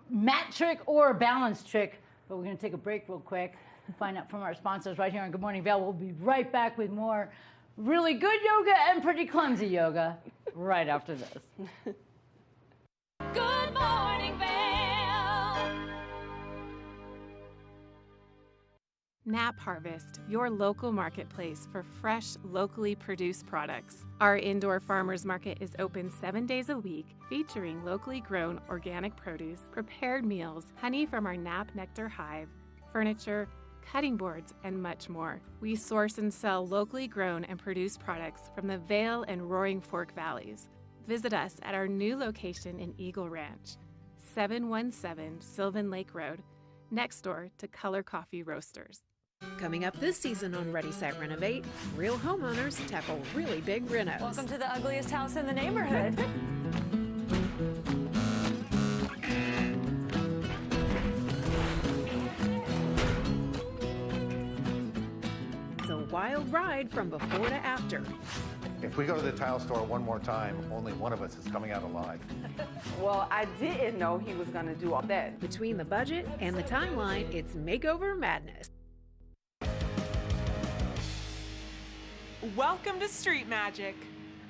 mat trick or balance trick, but we're going to take a break real quick and find out from our sponsors right here on Good Morning Vail. We'll be right back with more really good yoga and pretty clumsy yoga right after this. Good morning, Vail. Nap Harvest, your local marketplace for fresh, locally produced products. Our indoor farmers market is open 7 days a week, featuring locally grown organic produce, prepared meals, honey from our Nap Nectar hive, furniture, cutting boards, and much more. We source and sell locally grown and produced products from the Vail and Roaring Fork Valleys. Visit us at our new location in Eagle Ranch, 717 Sylvan Lake Road, next door to Color Coffee Roasters. Coming up this season on Ready, Set, Renovate, real homeowners tackle really big renos. Welcome to the ugliest house in the neighborhood. It's a wild ride from before to after. If we go to the tile store one more time, only one of us is coming out alive. Well, I didn't know he was going to do all that. Between the budget and the timeline, it's makeover madness. Welcome to Street Magic.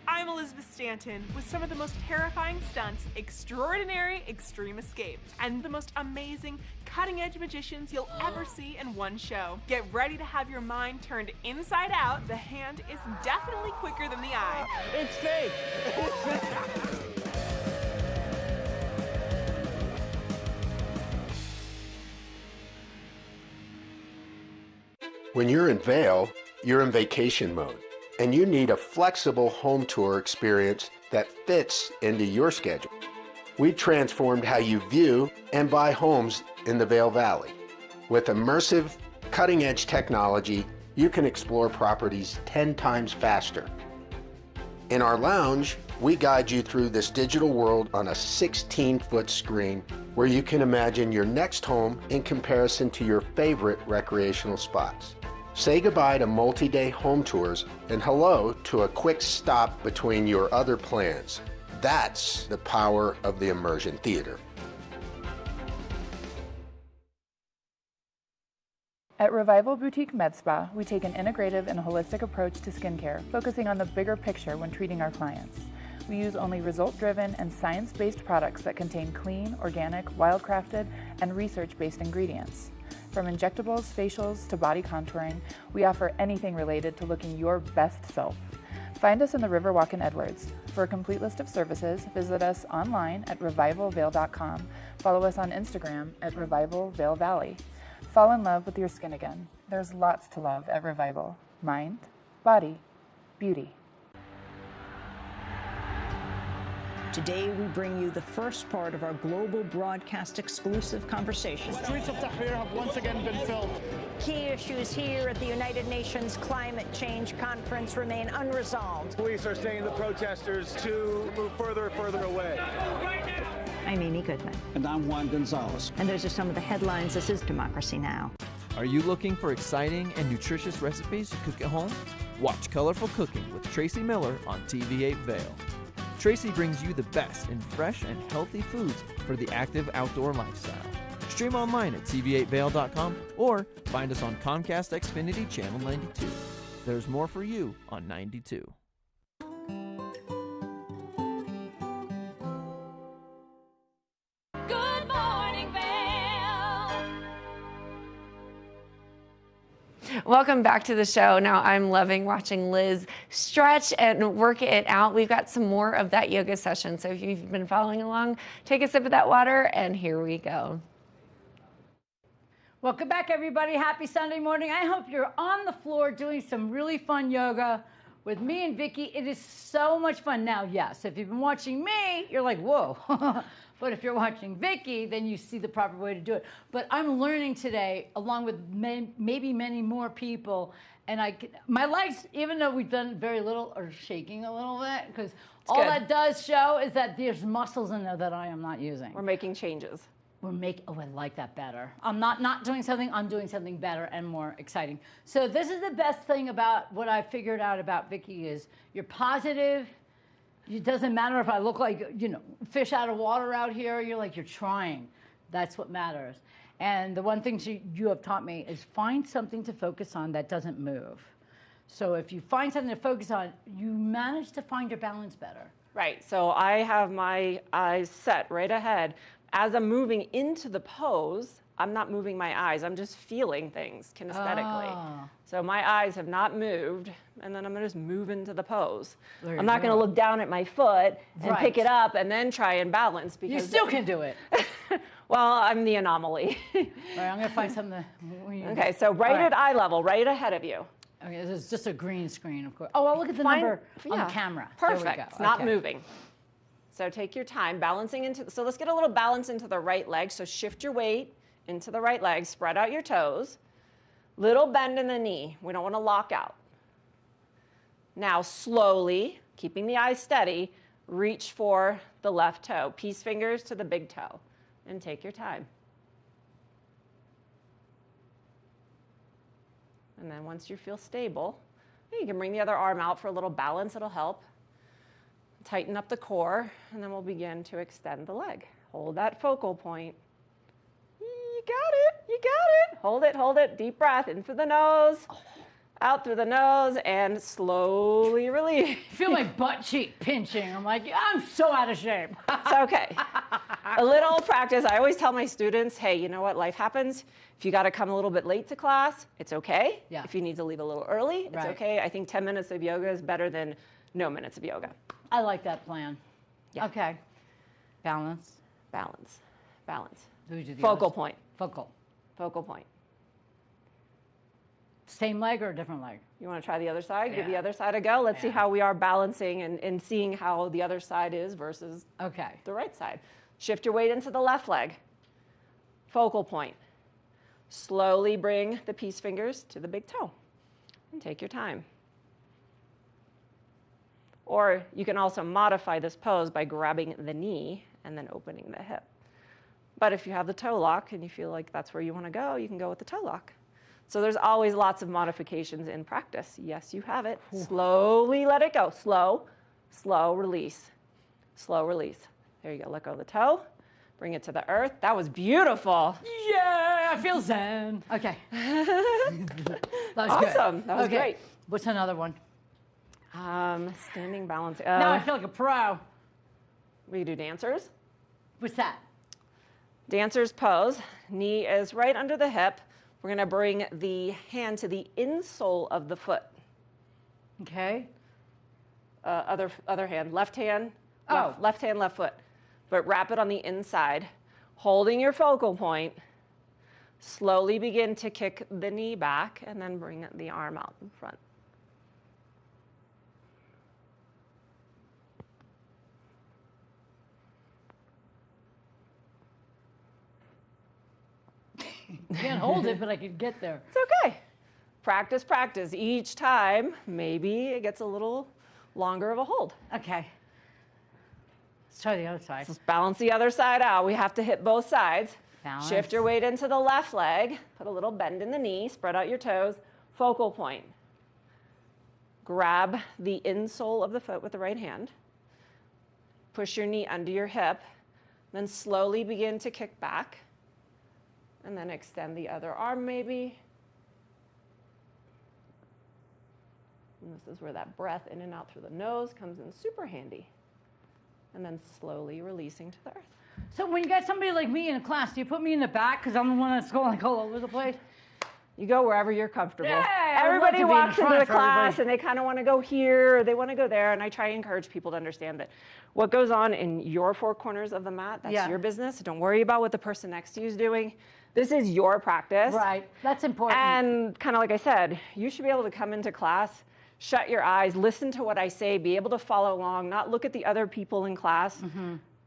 I'm Elizabeth Stanton with some of the most terrifying stunts, extraordinary extreme escapes, and the most amazing cutting-edge magicians you'll ever see in one show. Get ready to have your mind turned inside out. The hand is definitely quicker than the eye. It's fake! When you're in Vail, you're in vacation mode, and you need a flexible home tour experience that fits into your schedule. We've transformed how you view and buy homes in the Vail Valley. With immersive, cutting-edge technology, you can explore properties 10 times faster. In our lounge, we guide you through this digital world on a 16-foot screen where you can imagine your next home in comparison to your favorite recreational spots. Say goodbye to multi-day home tours and hello to a quick stop between your other plans. That's the power of the immersion theater. At Revival Boutique Med Spa, we take an integrative and holistic approach to skincare, focusing on the bigger picture when treating our clients. We use only result-driven and science-based products that contain clean, organic, wildcrafted, and research-based ingredients. From injectables, facials, to body contouring, we offer anything related to looking your best self. Find us in the Riverwalk in Edwards. For a complete list of services, visit us online at revivalvail.com. Follow us on Instagram at Revival Vail Valley. Fall in love with your skin again. There's lots to love at Revival. Mind, body, beauty. Today, we bring you the first part of our global broadcast exclusive conversation. The streets of Tahrir have once again been filled. Key issues here at the United Nations Climate Change Conference remain unresolved. Police are saying the protesters to move further and further away. I'm Amy Goodman. And I'm Juan Gonzalez. And those are some of the headlines. This is Democracy Now! Are you looking for exciting and nutritious recipes to cook at home? Watch Colorful Cooking with Tracy Miller on TV8 Vail. Tracy brings you the best in fresh and healthy foods for the active outdoor lifestyle. Stream online at tv8vail.com or find us on Comcast Xfinity Channel 92. There's more for you on 92. Good morning, Vail. Welcome back to the show. Now I'm loving watching Liz stretch and work it out. We've got some more of that yoga session. So if you've been following along, take a sip of that water and here we go. Welcome back, everybody. Happy Sunday morning. I hope you're on the floor doing some really fun yoga with me and Vicki. It is so much fun. Now, yes, if you've been watching me, you're like, whoa. But if you're watching Vicki, then you see the proper way to do it. But I'm learning today, along with maybe many more people, and my legs, even though we've done very little, are shaking a little bit, because all good. that does show is that there's muscles in there that I am not using. We're making changes. Oh, I like that better. I'm not doing something, I'm doing something better and more exciting. So this is the best thing about what I figured out about Vicki is you're positive. It doesn't matter if I look like, fish out of water out here. You're trying. That's what matters. And the one thing you have taught me is find something to focus on that doesn't move. So if you find something to focus on, you manage to find your balance better. Right, so I have my eyes set right ahead. As I'm moving into the pose, I'm not moving my eyes. I'm just feeling things kinesthetically. Oh. So my eyes have not moved, and then I'm going to just move into the pose. There I'm not going to look down at my foot and Right. pick it up and then try and balance. Because You still can do it. Well, I'm the anomaly. All right, I'm going to find something. Okay, so right at eye level, right ahead of you. Okay, this is just a green screen, of course. Oh, well, look at the number on the camera. Perfect. There we go. It's not Okay. moving. So take your time balancing into, so let's get a little balance into the right leg. So shift your weight into the right leg, spread out your toes, little bend in the knee. We don't want to lock out. Now slowly, keeping the eyes steady, reach for the left toe. Peace fingers to the big toe and take your time. And then once you feel stable, you can bring the other arm out for a little balance. It'll help. Tighten up the core, and then we'll begin to extend the leg. Hold that focal point. You got it, you got it. Hold it, deep breath in through the nose, out through the nose, and slowly release. I feel my butt cheek pinching. I'm like, I'm so out of shape. It's okay. A little practice. I always tell my students, hey, you know what, life happens. If you got to come a little bit late to class, it's okay. Yeah. If you need to leave a little early, it's Right. okay. I think 10 minutes of yoga is better than no minutes of yoga. I like that plan. Yeah. Okay. Balance. Balance, balance. Do we do the Focal others? point. Focal point. Same leg or a different leg? You want to try the other side? Give the Yeah. other side a go. Let's see how we are balancing and seeing how the other side is versus the right side. Shift your weight into the left leg. Focal point. Slowly bring the peace fingers to the big toe and take your time. Or you can also modify this pose by grabbing the knee and then opening the hip. But if you have the toe lock and you feel like that's where you want to go, you can go with the toe lock. So there's always lots of modifications in practice. Yes, you have it. Slowly let it go. Slow, slow release. Slow release. There you go. Let go of the toe. Bring it to the earth. That was beautiful. Yeah, I feel zen. Okay. That was Awesome. good. That was Okay. great. What's another one? Standing balance. Now I feel like a pro. We do dancers. What's that? Dancer's pose. Knee is right under the hip. We're going to bring the hand to the insole of the foot. Okay. Other hand. Left hand. Oh. Left hand, left foot. But wrap it on the inside. Holding your focal point. Slowly begin to kick the knee back and then bring the arm out in front. Can't hold it, but I can get there. It's okay. Practice, practice. Each time, maybe it gets a little longer of a hold. Okay. Let's try the other side. Let's balance the other side out. We have to hit both sides. Balance. Shift your weight into the left leg. Put a little bend in the knee. Spread out your toes. Focal point. Grab the insole of the foot with the right hand. Push your knee under your hip. Then slowly begin to kick back. And then extend the other arm maybe. And this is where that breath in and out through the nose comes in super handy. And then slowly releasing to the earth. So when you got somebody like me in a class, do you put me in the back because I'm the one that's going like all over the place? You go wherever you're comfortable. Yeah, I would love everybody to be in walks front into the for class everybody. and they kind of want to go here or they want to go there. And I try to encourage people to understand that what goes on in your four corners of the mat, that's Yeah. your business. Don't worry about what the person next to you is doing. This is your practice. Right, that's important. And kind of like I said, you should be able to come into class, shut your eyes, listen to what I say, be able to follow along, not look at the other people in class,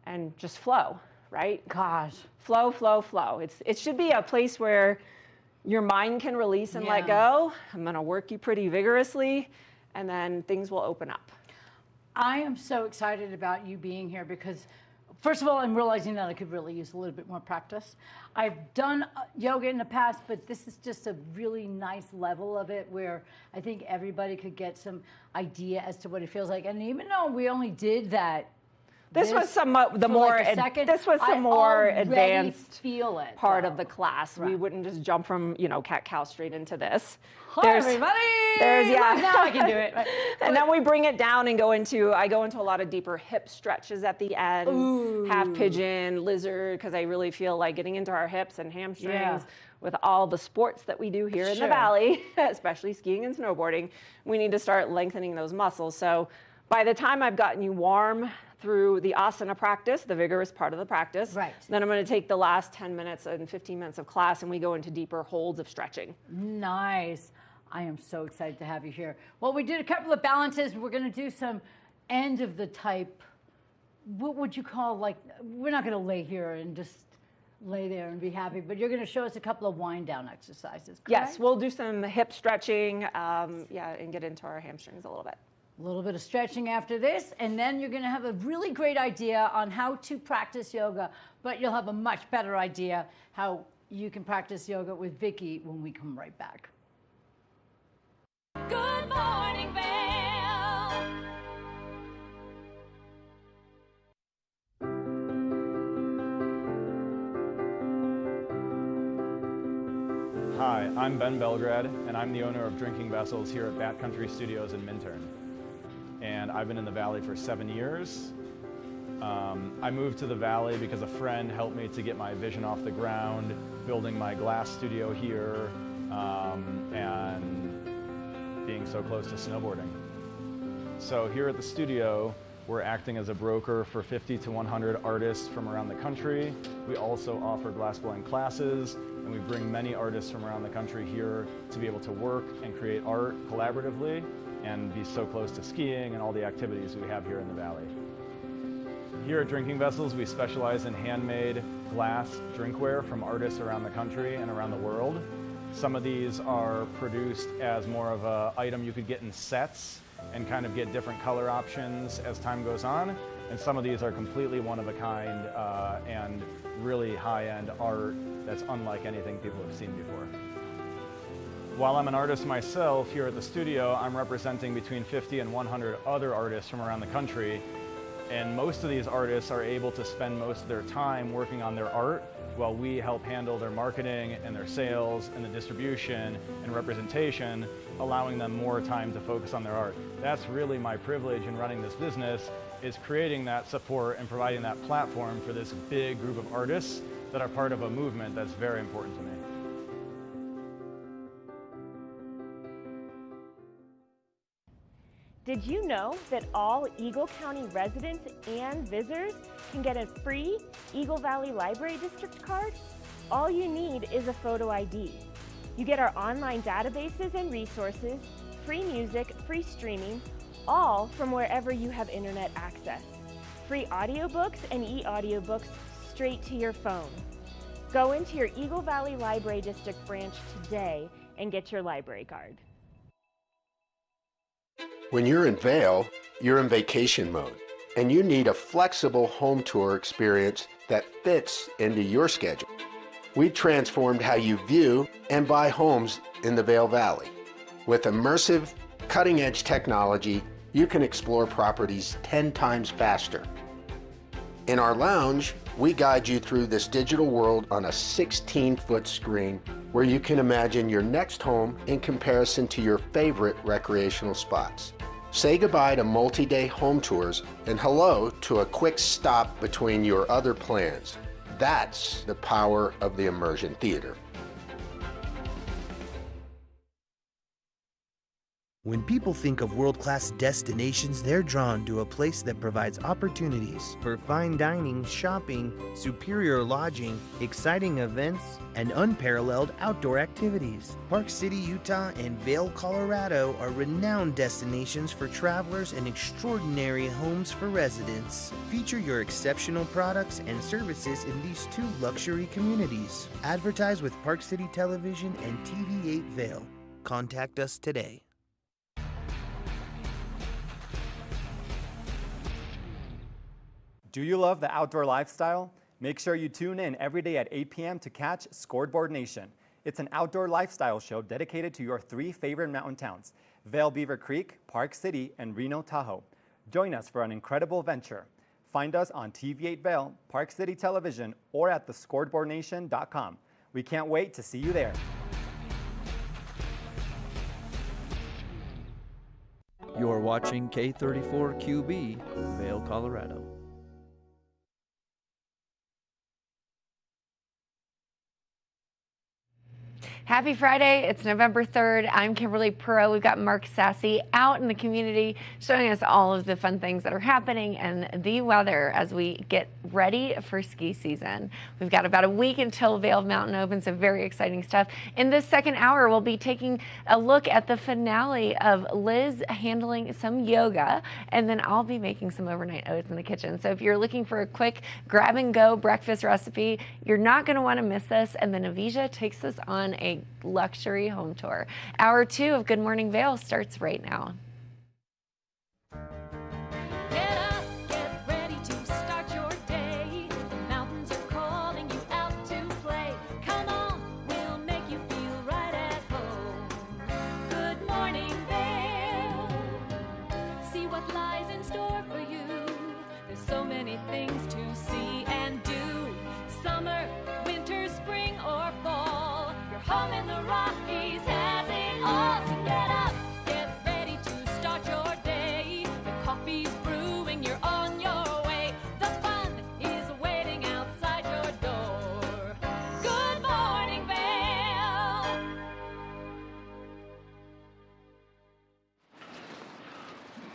and just flow, right? Gosh. Flow, flow, flow. It should be a place where your mind can release and let go. I'm gonna work you pretty vigorously, and then things will open up. I am so excited about you being here because, first of all, I'm realizing that I could really use a little bit more practice. I've done yoga in the past, but this is just a really nice level of it where I think everybody could get some idea as to what it feels like. And even though we only did that, This was somewhat the more advanced feel it, part of the class. We wouldn't just jump from cat-cow straight into this. Hi, everybody! Now I can do it. And then we bring it down and I go into a lot of deeper hip stretches at the end, half pigeon, lizard, because I really feel like getting into our hips and hamstrings with all the sports that we do here in the Valley, especially skiing and snowboarding, we need to start lengthening those muscles. So by the time I've gotten you warm through the asana practice, the vigorous part of the practice, then I'm going to take the last 10 minutes and 15 minutes of class and we go into deeper holds of stretching. Nice. I am so excited to have you here. Well, we did a couple of balances. We're going to do some end of the type, what would you call, like, we're not going to lay here and just lay there and be happy, but you're going to show us a couple of wind down exercises, correct? Yes, we'll do some hip stretching, and get into our hamstrings a little bit. A little bit of stretching after this, and then you're going to have a really great idea on how to practice yoga, but you'll have a much better idea how you can practice yoga with Vicki when we come right back. Good morning, Vail. Hi, I'm Ben Belgrad, and I'm the owner of Drinking Vessels here at Bat Country Studios in Minturn. And I've been in the Valley for 7 years. I moved to the Valley because a friend helped me to get my vision off the ground, building my glass studio here, and being so close to snowboarding. So here at the studio, we're acting as a broker for 50 to 100 artists from around the country. We also offer glassblowing classes, and we bring many artists from around the country here to be able to work and create art collaboratively and be so close to skiing and all the activities we have here in the Valley. Here at Drinking Vessels, we specialize in handmade glass drinkware from artists around the country and around the world. Some of these are produced as more of an item you could get in sets and kind of get different color options as time goes on. And some of these are completely one of a kind and really high-end art that's unlike anything people have seen before. While I'm an artist myself here at the studio, I'm representing between 50 and 100 other artists from around the country. And most of these artists are able to spend most of their time working on their art while we help handle their marketing and their sales and the distribution and representation, allowing them more time to focus on their art. That's really my privilege in running this business, is creating that support and providing that platform for this big group of artists that are part of a movement that's very important to me. Did you know that all Eagle County residents and visitors can get a free Eagle Valley Library District card? All you need is a photo ID. You get our online databases and resources, free music, free streaming, all from wherever you have internet access. Free audiobooks and e-audiobooks straight to your phone. Go into your Eagle Valley Library District branch today and get your library card. When you're in Vail, you're in vacation mode, and you need a flexible home tour experience that fits into your schedule. We've transformed how you view and buy homes in the Vail Valley. With immersive, cutting-edge technology, you can explore properties 10 times faster. In our lounge, we guide you through this digital world on a 16-foot screen where you can imagine your next home in comparison to your favorite recreational spots. Say goodbye to multi-day home tours and hello to a quick stop between your other plans. That's the power of the immersion theater. When people think of world-class destinations, they're drawn to a place that provides opportunities for fine dining, shopping, superior lodging, exciting events, and unparalleled outdoor activities. Park City, Utah and Vail, Colorado are renowned destinations for travelers and extraordinary homes for residents. Feature your exceptional products and services in these two luxury communities. Advertise with Park City Television and TV8 Vail. Contact us today. Do you love the outdoor lifestyle? Make sure you tune in every day at 8 p.m. to catch Scoreboard Nation. It's an outdoor lifestyle show dedicated to your 3 favorite mountain towns, Vail, Beaver Creek, Park City, and Reno, Tahoe. Join us for an incredible venture. Find us on TV8 Vail, Park City Television, or at thescoreboardnation.com. We can't wait to see you there. You're watching K34QB, Vail, Colorado. Happy Friday. It's November 3rd. I'm Kimberly Perot. We've got Mark Sassy out in the community showing us all of the fun things that are happening and the weather as we get ready for ski season. We've got about a week until Vail Mountain opens, so very exciting stuff. In this second hour, we'll be taking a look at the finale of Liz handling some yoga, and then I'll be making some overnight oats in the kitchen. So if you're looking for a quick grab and go breakfast recipe, you're not going to want to miss this. And then Avisha takes us on a luxury home tour. Hour 2 of Good Morning Vail starts right now. Get up, get ready to start your day. The mountains are calling you out to play. Come on, we'll make you feel right at home. Good morning, Vail. See what lies in store for you. There's so many things to see and do. Summer, winter, spring, or fall. Your home in the Rockies has it all. So get up, get ready to start your day. The coffee's brewing, you're on your way. The fun is waiting outside your door. Good morning, Vail.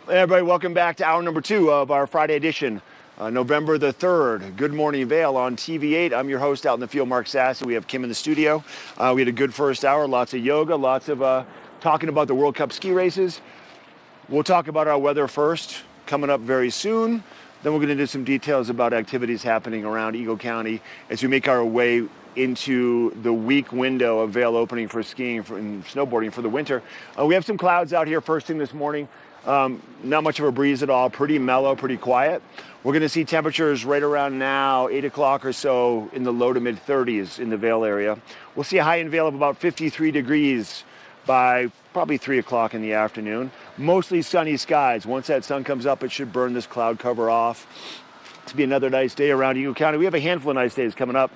Hey everybody, welcome back to hour number 2 of our Friday edition. November the 3rd, Good Morning Vail on TV8. I'm your host out in the field, Mark Sassy. We have Kim in the studio. We had a good first hour, lots of yoga, lots of talking about the World Cup ski races. We'll talk about our weather first, coming up very soon. Then we're going to do some details about activities happening around Eagle County as we make our way into the week window of Vail opening for skiing and snowboarding for the winter. We have some clouds out here first thing this morning. Not much of a breeze at all, pretty mellow, pretty quiet. We're going to see temperatures right around now, 8 o'clock or so, in the low to mid 30s in the Vail area. We'll see a high in Vail of about 53 degrees by probably 3 o'clock in the afternoon. Mostly sunny skies. Once that sun comes up, it should burn this cloud cover off. To be another nice day around Eagle County. We have a handful of nice days coming up.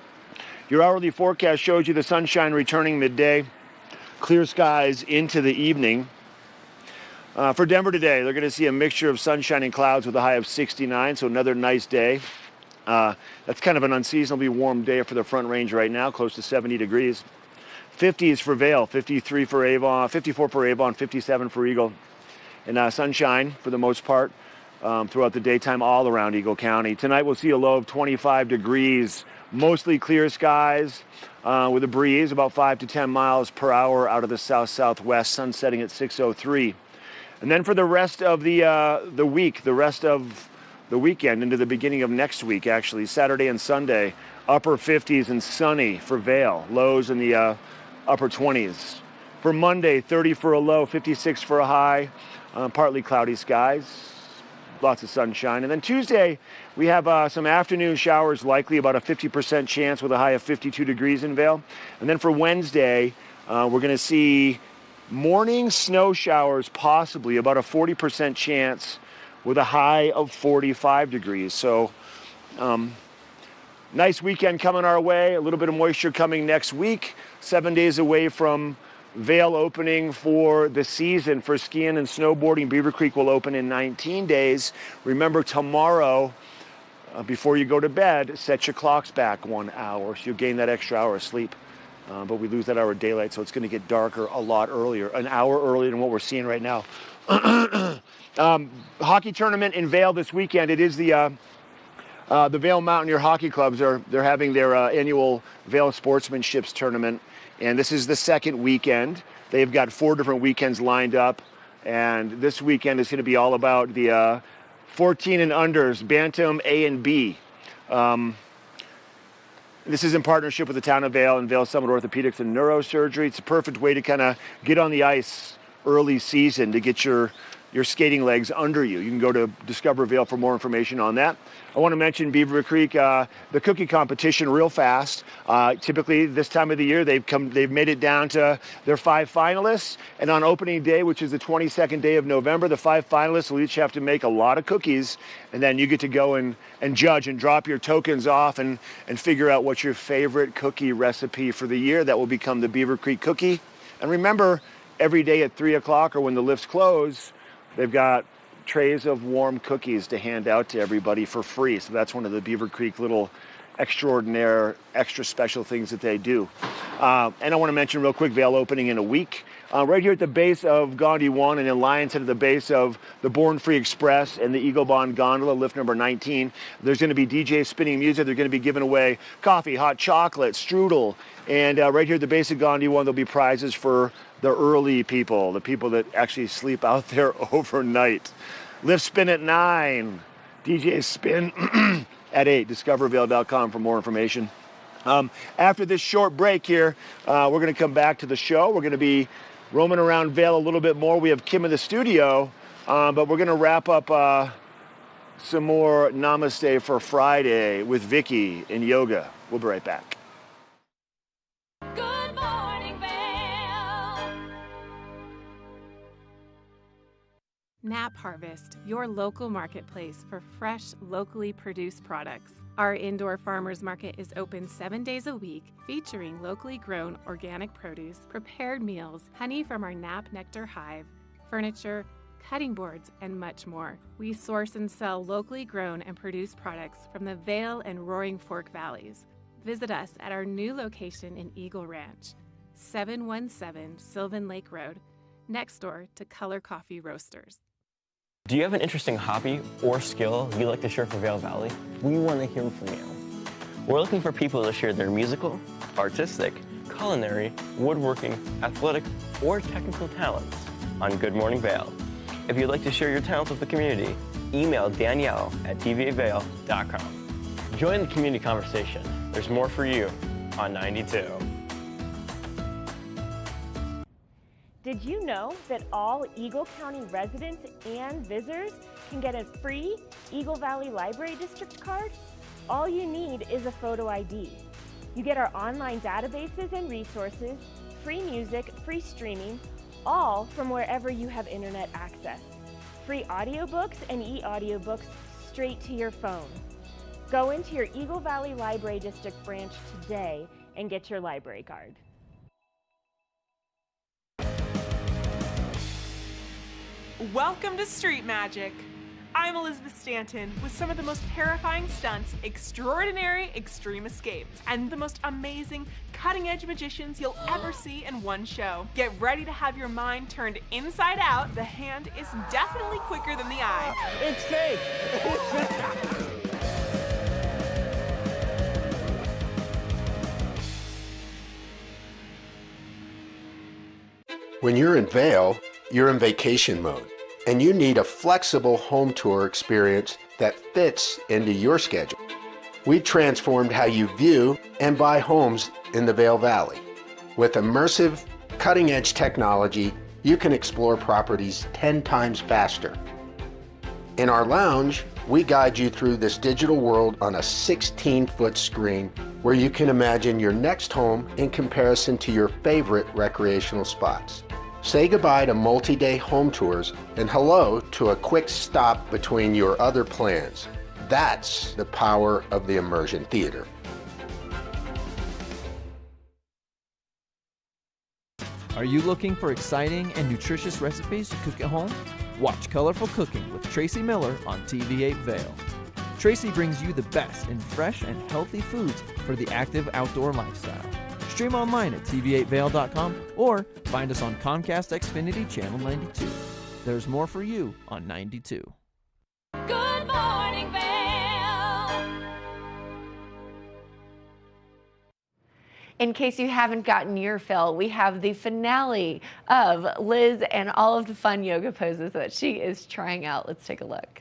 Your hourly forecast shows you the sunshine returning midday, clear skies into the evening. For Denver today, they're going to see a mixture of sunshine and clouds with a high of 69, so another nice day. That's kind of an unseasonably warm day for the Front Range right now, close to 70 degrees. 50s for Vail, 53 for Avon, 54 for Avon, 57 for Eagle. And sunshine for the most part throughout the daytime all around Eagle County. Tonight we'll see a low of 25 degrees, mostly clear skies with a breeze about 5 to 10 miles per hour out of the south-southwest, sun setting at 6:03. And then for the rest of the week, the rest of the weekend into the beginning of next week, actually, Saturday and Sunday, upper 50s and sunny for Vail, lows in the upper 20s. For Monday, 30 for a low, 56 for a high, partly cloudy skies, lots of sunshine. And then Tuesday, we have some afternoon showers, likely about a 50% chance with a high of 52 degrees in Vail. And then for Wednesday, we're going to see morning snow showers, possibly about a 40% chance with a high of 45 degrees. So nice weekend coming our way, a little bit of moisture coming next week, 7 days away from Vail opening for the season for skiing and snowboarding. Beaver Creek will open in 19 days. Remember, tomorrow, before you go to bed, set your clocks back 1 hour so you'll gain that extra hour of sleep. but we lose that hour of daylight, so it's going to get darker a lot earlier, an hour earlier than what we're seeing right now. Hockey tournament in Vail this weekend. It is the Vail Mountaineer Hockey Clubs. They're having their annual Vail Sportsmanships tournament, and this is the second weekend. They've got 4 different weekends lined up, and this weekend is going to be all about the 14 and unders, Bantam A and B. This is in partnership with the town of Vail and Vail Summit Orthopedics and Neurosurgery. It's a perfect way to kind of get on the ice early season to get your skating legs under you. You can go to Discover Vail for more information on that. I want to mention Beaver Creek, the cookie competition real fast. Typically this time of the year, they've made it down to their 5 finalists. And on opening day, which is the 22nd day of November, the 5 finalists will each have to make a lot of cookies. And then you get to go and judge and drop your tokens off and figure out what's your favorite cookie recipe for the year. That will become the Beaver Creek cookie. And remember, every day at 3 o'clock or when the lifts close, they've got trays of warm cookies to hand out to everybody for free. So that's one of the Beaver Creek little extraordinaire, extra special things that they do. And I want to mention real quick, Vail opening in a week. Right here at the base of Gandhi 1 and in Lionton at the base of the Born Free Express and the Eagle Bond Gondola, lift number 19. There's going to be DJs spinning music. They're going to be giving away coffee, hot chocolate, strudel. And right here at the base of Gandhi 1, there'll be prizes for the early people, the people that actually sleep out there overnight. Lift spin at 9, DJ spin at 8. DiscoverVail.com for more information. After this short break here, we're going to come back to the show. We're going to be roaming around Vail a little bit more. We have Kim in the studio, but we're going to wrap up some more Namaste for Friday with Vicky in yoga. We'll be right back. Good morning, Vail. Nap Harvest, your local marketplace for fresh, locally produced products. Our indoor farmers market is open 7 days a week, featuring locally grown organic produce, prepared meals, honey from our Nap Nectar hive, furniture, cutting boards, and much more. We source and sell locally grown and produced products from the Vail and Roaring Fork Valleys. Visit us at our new location in Eagle Ranch, 717 Sylvan Lake Road, next door to Color Coffee Roasters. Do you have an interesting hobby or skill you'd like to share for Vail Valley? We want to hear from you. We're looking for people to share their musical, artistic, culinary, woodworking, athletic, or technical talents on Good Morning Vail. If you'd like to share your talents with the community, email Danielle at tvavail.com. Join the community conversation. There's more for you on 92. Did you know that all Eagle County residents and visitors can get a free Eagle Valley Library District card? All you need is a photo ID. You get our online databases and resources, free music, free streaming, all from wherever you have internet access. Free audiobooks and e-audiobooks straight to your phone. Go into your Eagle Valley Library District branch today and get your library card. Welcome to Street Magic. I'm Elizabeth Stanton with some of the most terrifying stunts, extraordinary extreme escapes, and the most amazing cutting-edge magicians you'll ever see in one show. Get ready to have your mind turned inside out. The hand is definitely quicker than the eye. It's fake. When you're in Vail, you're in vacation mode, and you need a flexible home tour experience that fits into your schedule. We transformed how you view and buy homes in the Vail Valley. With immersive, cutting-edge technology, you can explore properties 10 times faster. In our lounge, we guide you through this digital world on a 16-foot screen where you can imagine your next home in comparison to your favorite recreational spots. Say goodbye to multi-day home tours and hello to a quick stop between your other plans. That's the power of the immersion theater. Are you looking for exciting and nutritious recipes to cook at home? Watch Colorful Cooking with Tracy Miller on TV8 Vail. Tracy brings you the best in fresh and healthy foods for the active outdoor lifestyle. Stream online at tv8vail.com or find us on Comcast Xfinity Channel 92. There's more for you on 92. Good morning, Vail. In case you haven't gotten your fill, we have the finale of Liz and all of the fun yoga poses that she is trying out. Let's take a look.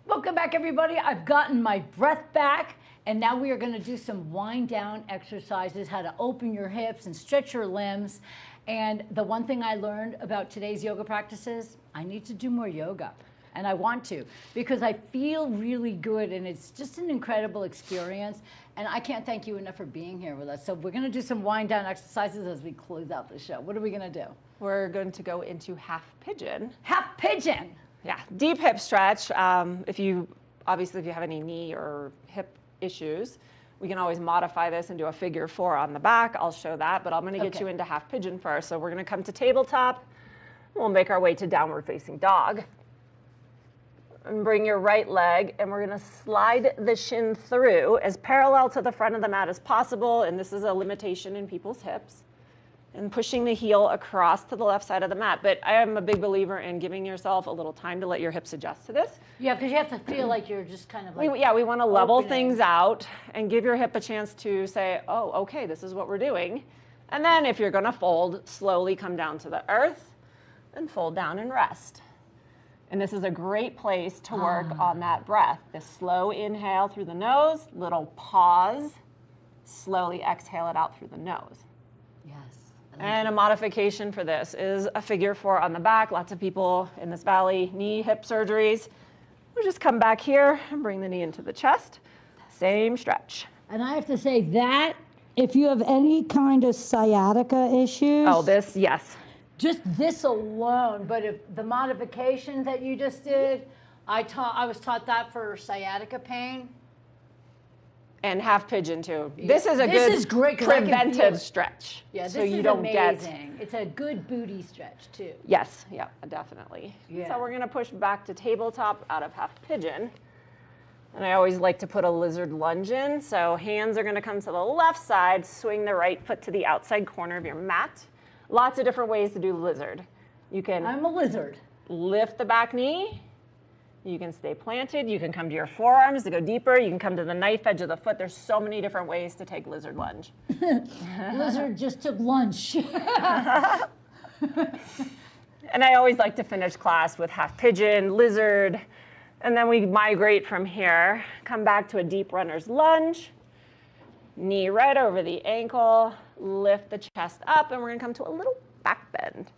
Welcome back, everybody. I've gotten my breath back, and now we are going to do some wind down exercises, how to open your hips and stretch your limbs. And the one thing I learned about today's yoga practices, I need to do more yoga. And I want to, because I feel really good, and it's just an incredible experience. And I can't thank you enough for being here with us. So we're going to do some wind down exercises as we close out the show. What are we going to do? We're going to go into half pigeon. Half pigeon. Yeah, deep hip stretch. If you have any knee or hip issues, we can always modify this and do a figure 4 on the back. I'll show that, but I'm going to get you into half pigeon first. So we're going to come to tabletop. We'll make our way to downward facing dog. And bring your right leg, and we're going to slide the shin through as parallel to the front of the mat as possible. And this is a limitation in people's hips. And pushing the heel across to the left side of the mat. But I am a big believer in giving yourself a little time to let your hips adjust to this. Yeah, because you have to feel like you're just kind of like we want to level opening things out and give your hip a chance to say, oh, okay, this is what we're doing. And then if you're going to fold, slowly come down to the earth and fold down and rest. And this is a great place to work on that breath. This slow inhale through the nose, little pause, slowly exhale it out through the nose. Yes. And a modification for this is a figure 4 on the back. Lots of people in this valley, knee, hip surgeries. We'll just come back here and bring the knee into the chest. Same stretch. And I have to say that if you have any kind of sciatica issues. Oh, this, yes. Just this alone, but if the modifications that you just did, I was taught that for sciatica pain. And half pigeon too. This is a good great, 'cause I can feel preventive it. stretch. Yeah, this so you is don't amazing. It's a good booty stretch too. Yes, yeah, definitely. Yeah. So we're gonna push back to tabletop out of half pigeon. And I always like to put a lizard lunge in. So hands are gonna come to the left side, swing the right foot to the outside corner of your mat. Lots of different ways to do lizard. You can I'm a lizard. Lift the back knee. You can stay planted. You can come to your forearms to go deeper. You can come to the knife edge of the foot. There's so many different ways to take lizard lunge. Lizard just took lunch. And I always like to finish class with half pigeon, lizard, and then we migrate from here. Come back to a deep runner's lunge. Knee right over the ankle. Lift the chest up, and we're going to come to a little back bend.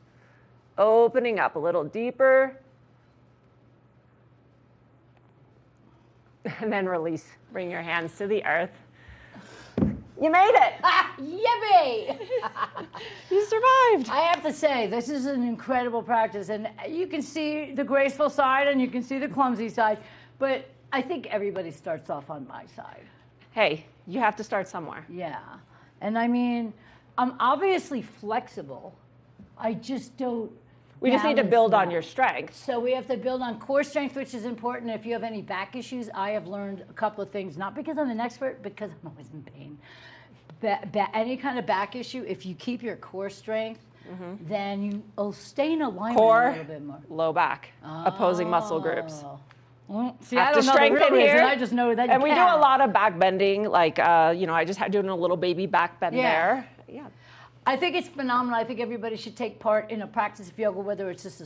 Opening up a little deeper. And then release. Bring your hands to the earth. You made it! Yippee! You survived. I have to say, this is an incredible practice, and you can see the graceful side and you can see the clumsy side, but I think everybody starts off on my side. Hey, you have to start somewhere. Yeah. And I mean, I'm obviously flexible. I just don't. We just need to build on your strength. So we have to build on core strength, which is important. If you have any back issues, I have learned a couple of things, not because I'm an expert, because I'm always in pain. Any kind of back issue, if you keep your core strength, then you will stay in alignment a little bit more. Low back, opposing muscle groups. Well, see, I don't know the real reason. Here. I just know that you and we do a lot of back bending, like, I just had doing a little baby back bend there. Yeah. I think it's phenomenal. I think everybody should take part in a practice of yoga, whether it's just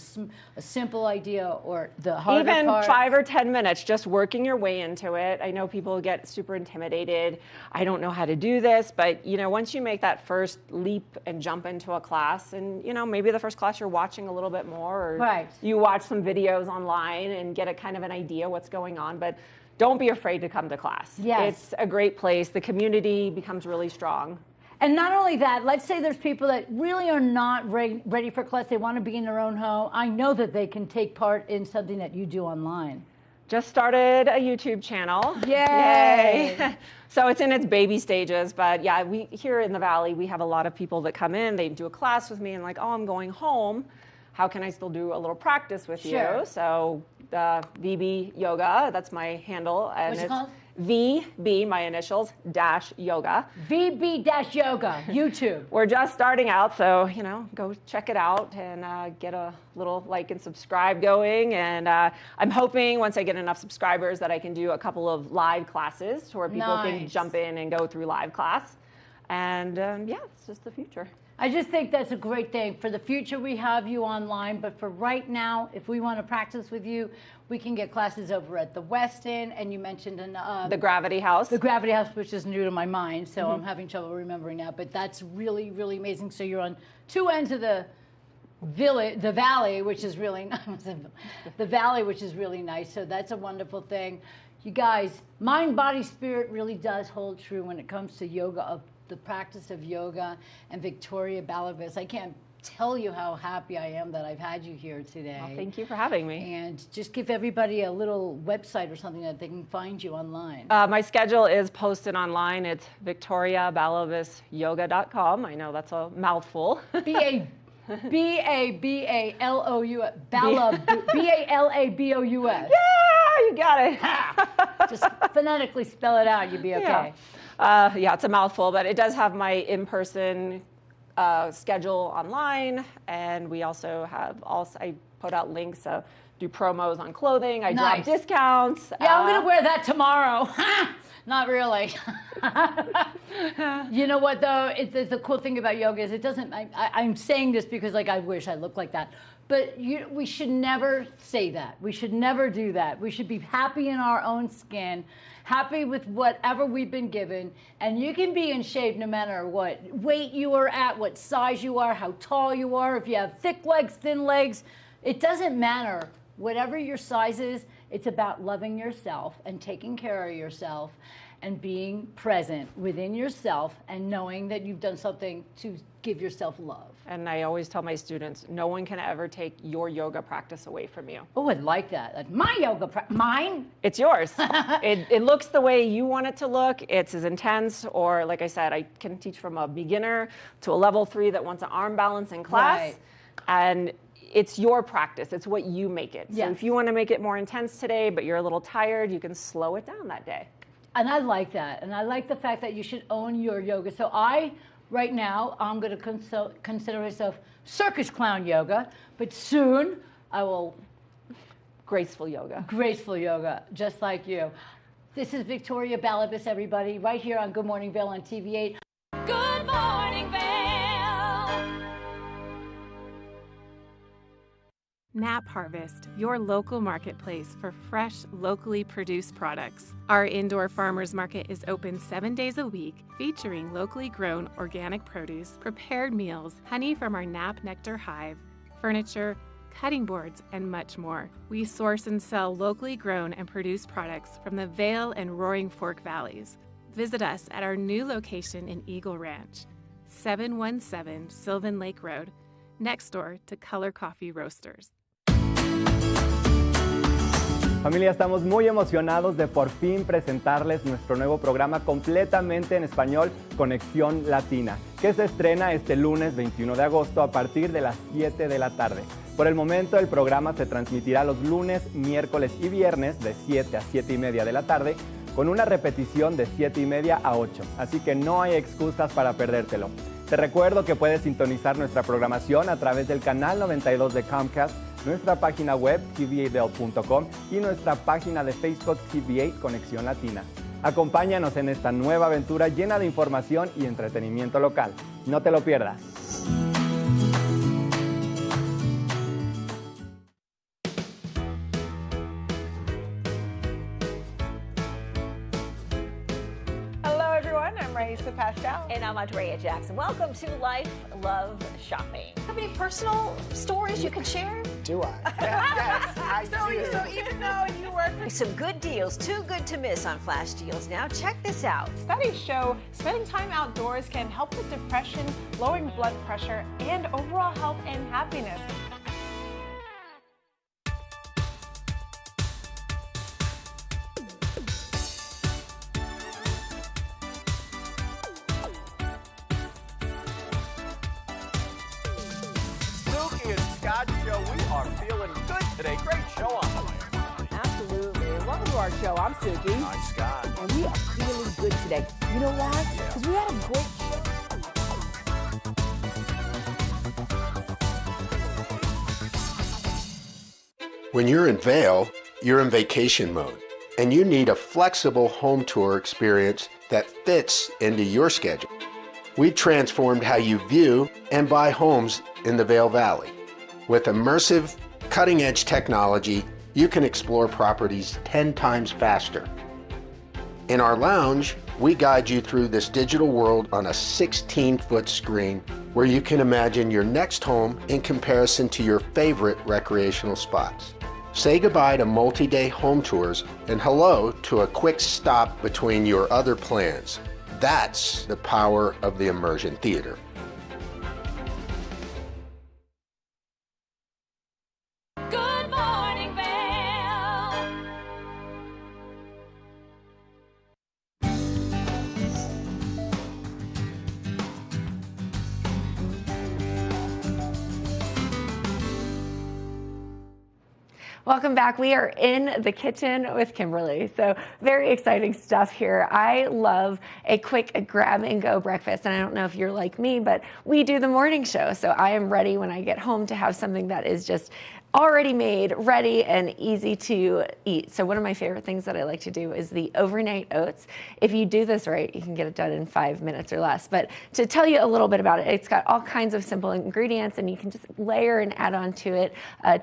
a simple idea or the harder Even part. 5 or 10 minutes, just working your way into it. I know people get super intimidated. I don't know how to do this, but once you make that first leap and jump into a class, and maybe the first class you're watching a little bit more, or you watch some videos online and get a kind of an idea what's going on, but don't be afraid to come to class. Yes. It's a great place. The community becomes really strong. And not only that, let's say there's people that really are not ready for class. They want to be in their own home. I know that they can take part in something that you do online. Just started a YouTube channel. Yay! Yay. So it's in its baby stages, but yeah, we here in the Valley, we have a lot of people that come in, they do a class with me and like, oh, I'm going home. How can I still do a little practice with you? So VB Yoga, that's my handle. And What's it called? VB, my initials, dash yoga. VB dash yoga, YouTube. We're just starting out, so, you know, go check it out and get a little like and subscribe going. And I'm hoping once I get enough subscribers that I can do a couple of live classes where people can jump in and go through live class. And yeah, it's just the future. I just think that's a great thing. For the future, we have you online, but for right now, if we want to practice with you, we can get classes over at the Westin, and you mentioned the Gravity House. The Gravity House, which is new to my mind, so I'm having trouble remembering that, but that's really, really amazing. So you're on two ends of the valley, which is really nice. The valley, which is really nice, so that's a wonderful thing. You guys, mind, body, spirit really does hold true when it comes to yoga, the practice of yoga, and Victoria Balavis. I can't tell you how happy I am that I've had you here today. Well, thank you for having me. And just give everybody a little website or something that they can find you online. My schedule is posted online. It's victoriabalavisyoga.com. I know that's a mouthful. B-A-B-A-L-O-U-S. B-A-L-A-B-O-U-S. Yeah, you got it. Just phonetically spell it out, you'll be okay. Yeah, it's a mouthful, but it does have my in-person schedule online, and we also have I put out links, do promos on clothing. I drop discounts. Yeah, I'm gonna wear that tomorrow. Not really. You know what though? The cool thing about yoga is it doesn't. I'm saying this because like I wish I looked like that. But we should never say that. We should never do that. We should be happy in our own skin, happy with whatever we've been given, and you can be in shape no matter what weight you are at, what size you are, how tall you are, if you have thick legs, thin legs. It doesn't matter. Whatever your size is, it's about loving yourself and taking care of yourself and being present within yourself and knowing that you've done something to give yourself love. And I always tell my students, no one can ever take your yoga practice away from you. Oh, I like that. Like my yoga practice, mine? It's yours. It looks the way you want it to look. It's as intense, or like I said, I can teach from a beginner to a level 3 that wants an arm balance in class. Right. And it's your practice. It's what you make it. Yes. So if you want to make it more intense today, but you're a little tired, you can slow it down that day. And I like that. And I like the fact that you should own your yoga. So right now, I'm going to consider myself circus clown yoga, but soon I will... Graceful yoga. Graceful yoga, just like you. This is Victoria Balavis, everybody, right here on Good Morning Vail on TV8. Good morning, Vail. Nap Harvest, your local marketplace for fresh, locally produced products. Our indoor farmers market is open 7 days a week, featuring locally grown organic produce, prepared meals, honey from our Nap Nectar hive, furniture, cutting boards, and much more. We source and sell locally grown and produced products from the Vail and Roaring Fork Valleys. Visit us at our new location in Eagle Ranch, 717 Sylvan Lake Road, next door to Color Coffee Roasters. Familia, estamos muy emocionados de por fin presentarles nuestro nuevo programa completamente en español, Conexión Latina, que se estrena este lunes 21 de agosto a partir de las 7 de la tarde. Por el momento, el programa se transmitirá los lunes, miércoles y viernes de 7 a 7 y media de la tarde, con una repetición de 7 y media a 8, así que no hay excusas para perdértelo. Te recuerdo que puedes sintonizar nuestra programación a través del canal 92 de Comcast, nuestra página web tv8vail.com y nuestra página de Facebook TV8 Conexión Latina. Acompáñanos en esta nueva aventura llena de información y entretenimiento local. No te lo pierdas. Hello everyone, I'm Raisa Pascal. And I'm Andrea Jackson. Welcome to Life, Love, Shopping. Have any personal stories you can share? Do I? Yes, I do. So even though you work for some good deals, too good to miss on flash deals now. Check this out. Studies show spending time outdoors can help with depression, lowering blood pressure, and overall health and happiness. Show. We are feeling good today. Great show on the way. Absolutely. Well, Welcome to our show. I'm Suki. I'm Scott. And we are feeling good today. You know why? Because we had a great show. When you're in Vail, you're in vacation mode, and you need a flexible home tour experience that fits into your schedule. We've transformed how you view and buy homes in the Vail Valley. With immersive, cutting-edge technology, you can explore properties 10 times faster. In our lounge, we guide you through this digital world on a 16-foot screen where you can imagine your next home in comparison to your favorite recreational spots. Say goodbye to multi-day home tours and hello to a quick stop between your other plans. That's the power of the Immersion Theater. Good morning, Vail. Welcome back. We are in the kitchen with Kimberly. So very exciting stuff here. I love a quick grab and go breakfast. And I don't know if you're like me, but we do the morning show. So I am ready when I get home to have something that is just already made, ready, and easy to eat. So one of my favorite things that I like to do is the overnight oats. If you do this right, you can get it done in 5 minutes or less. But to tell you a little bit about it, it's got all kinds of simple ingredients, and you can just layer and add on to it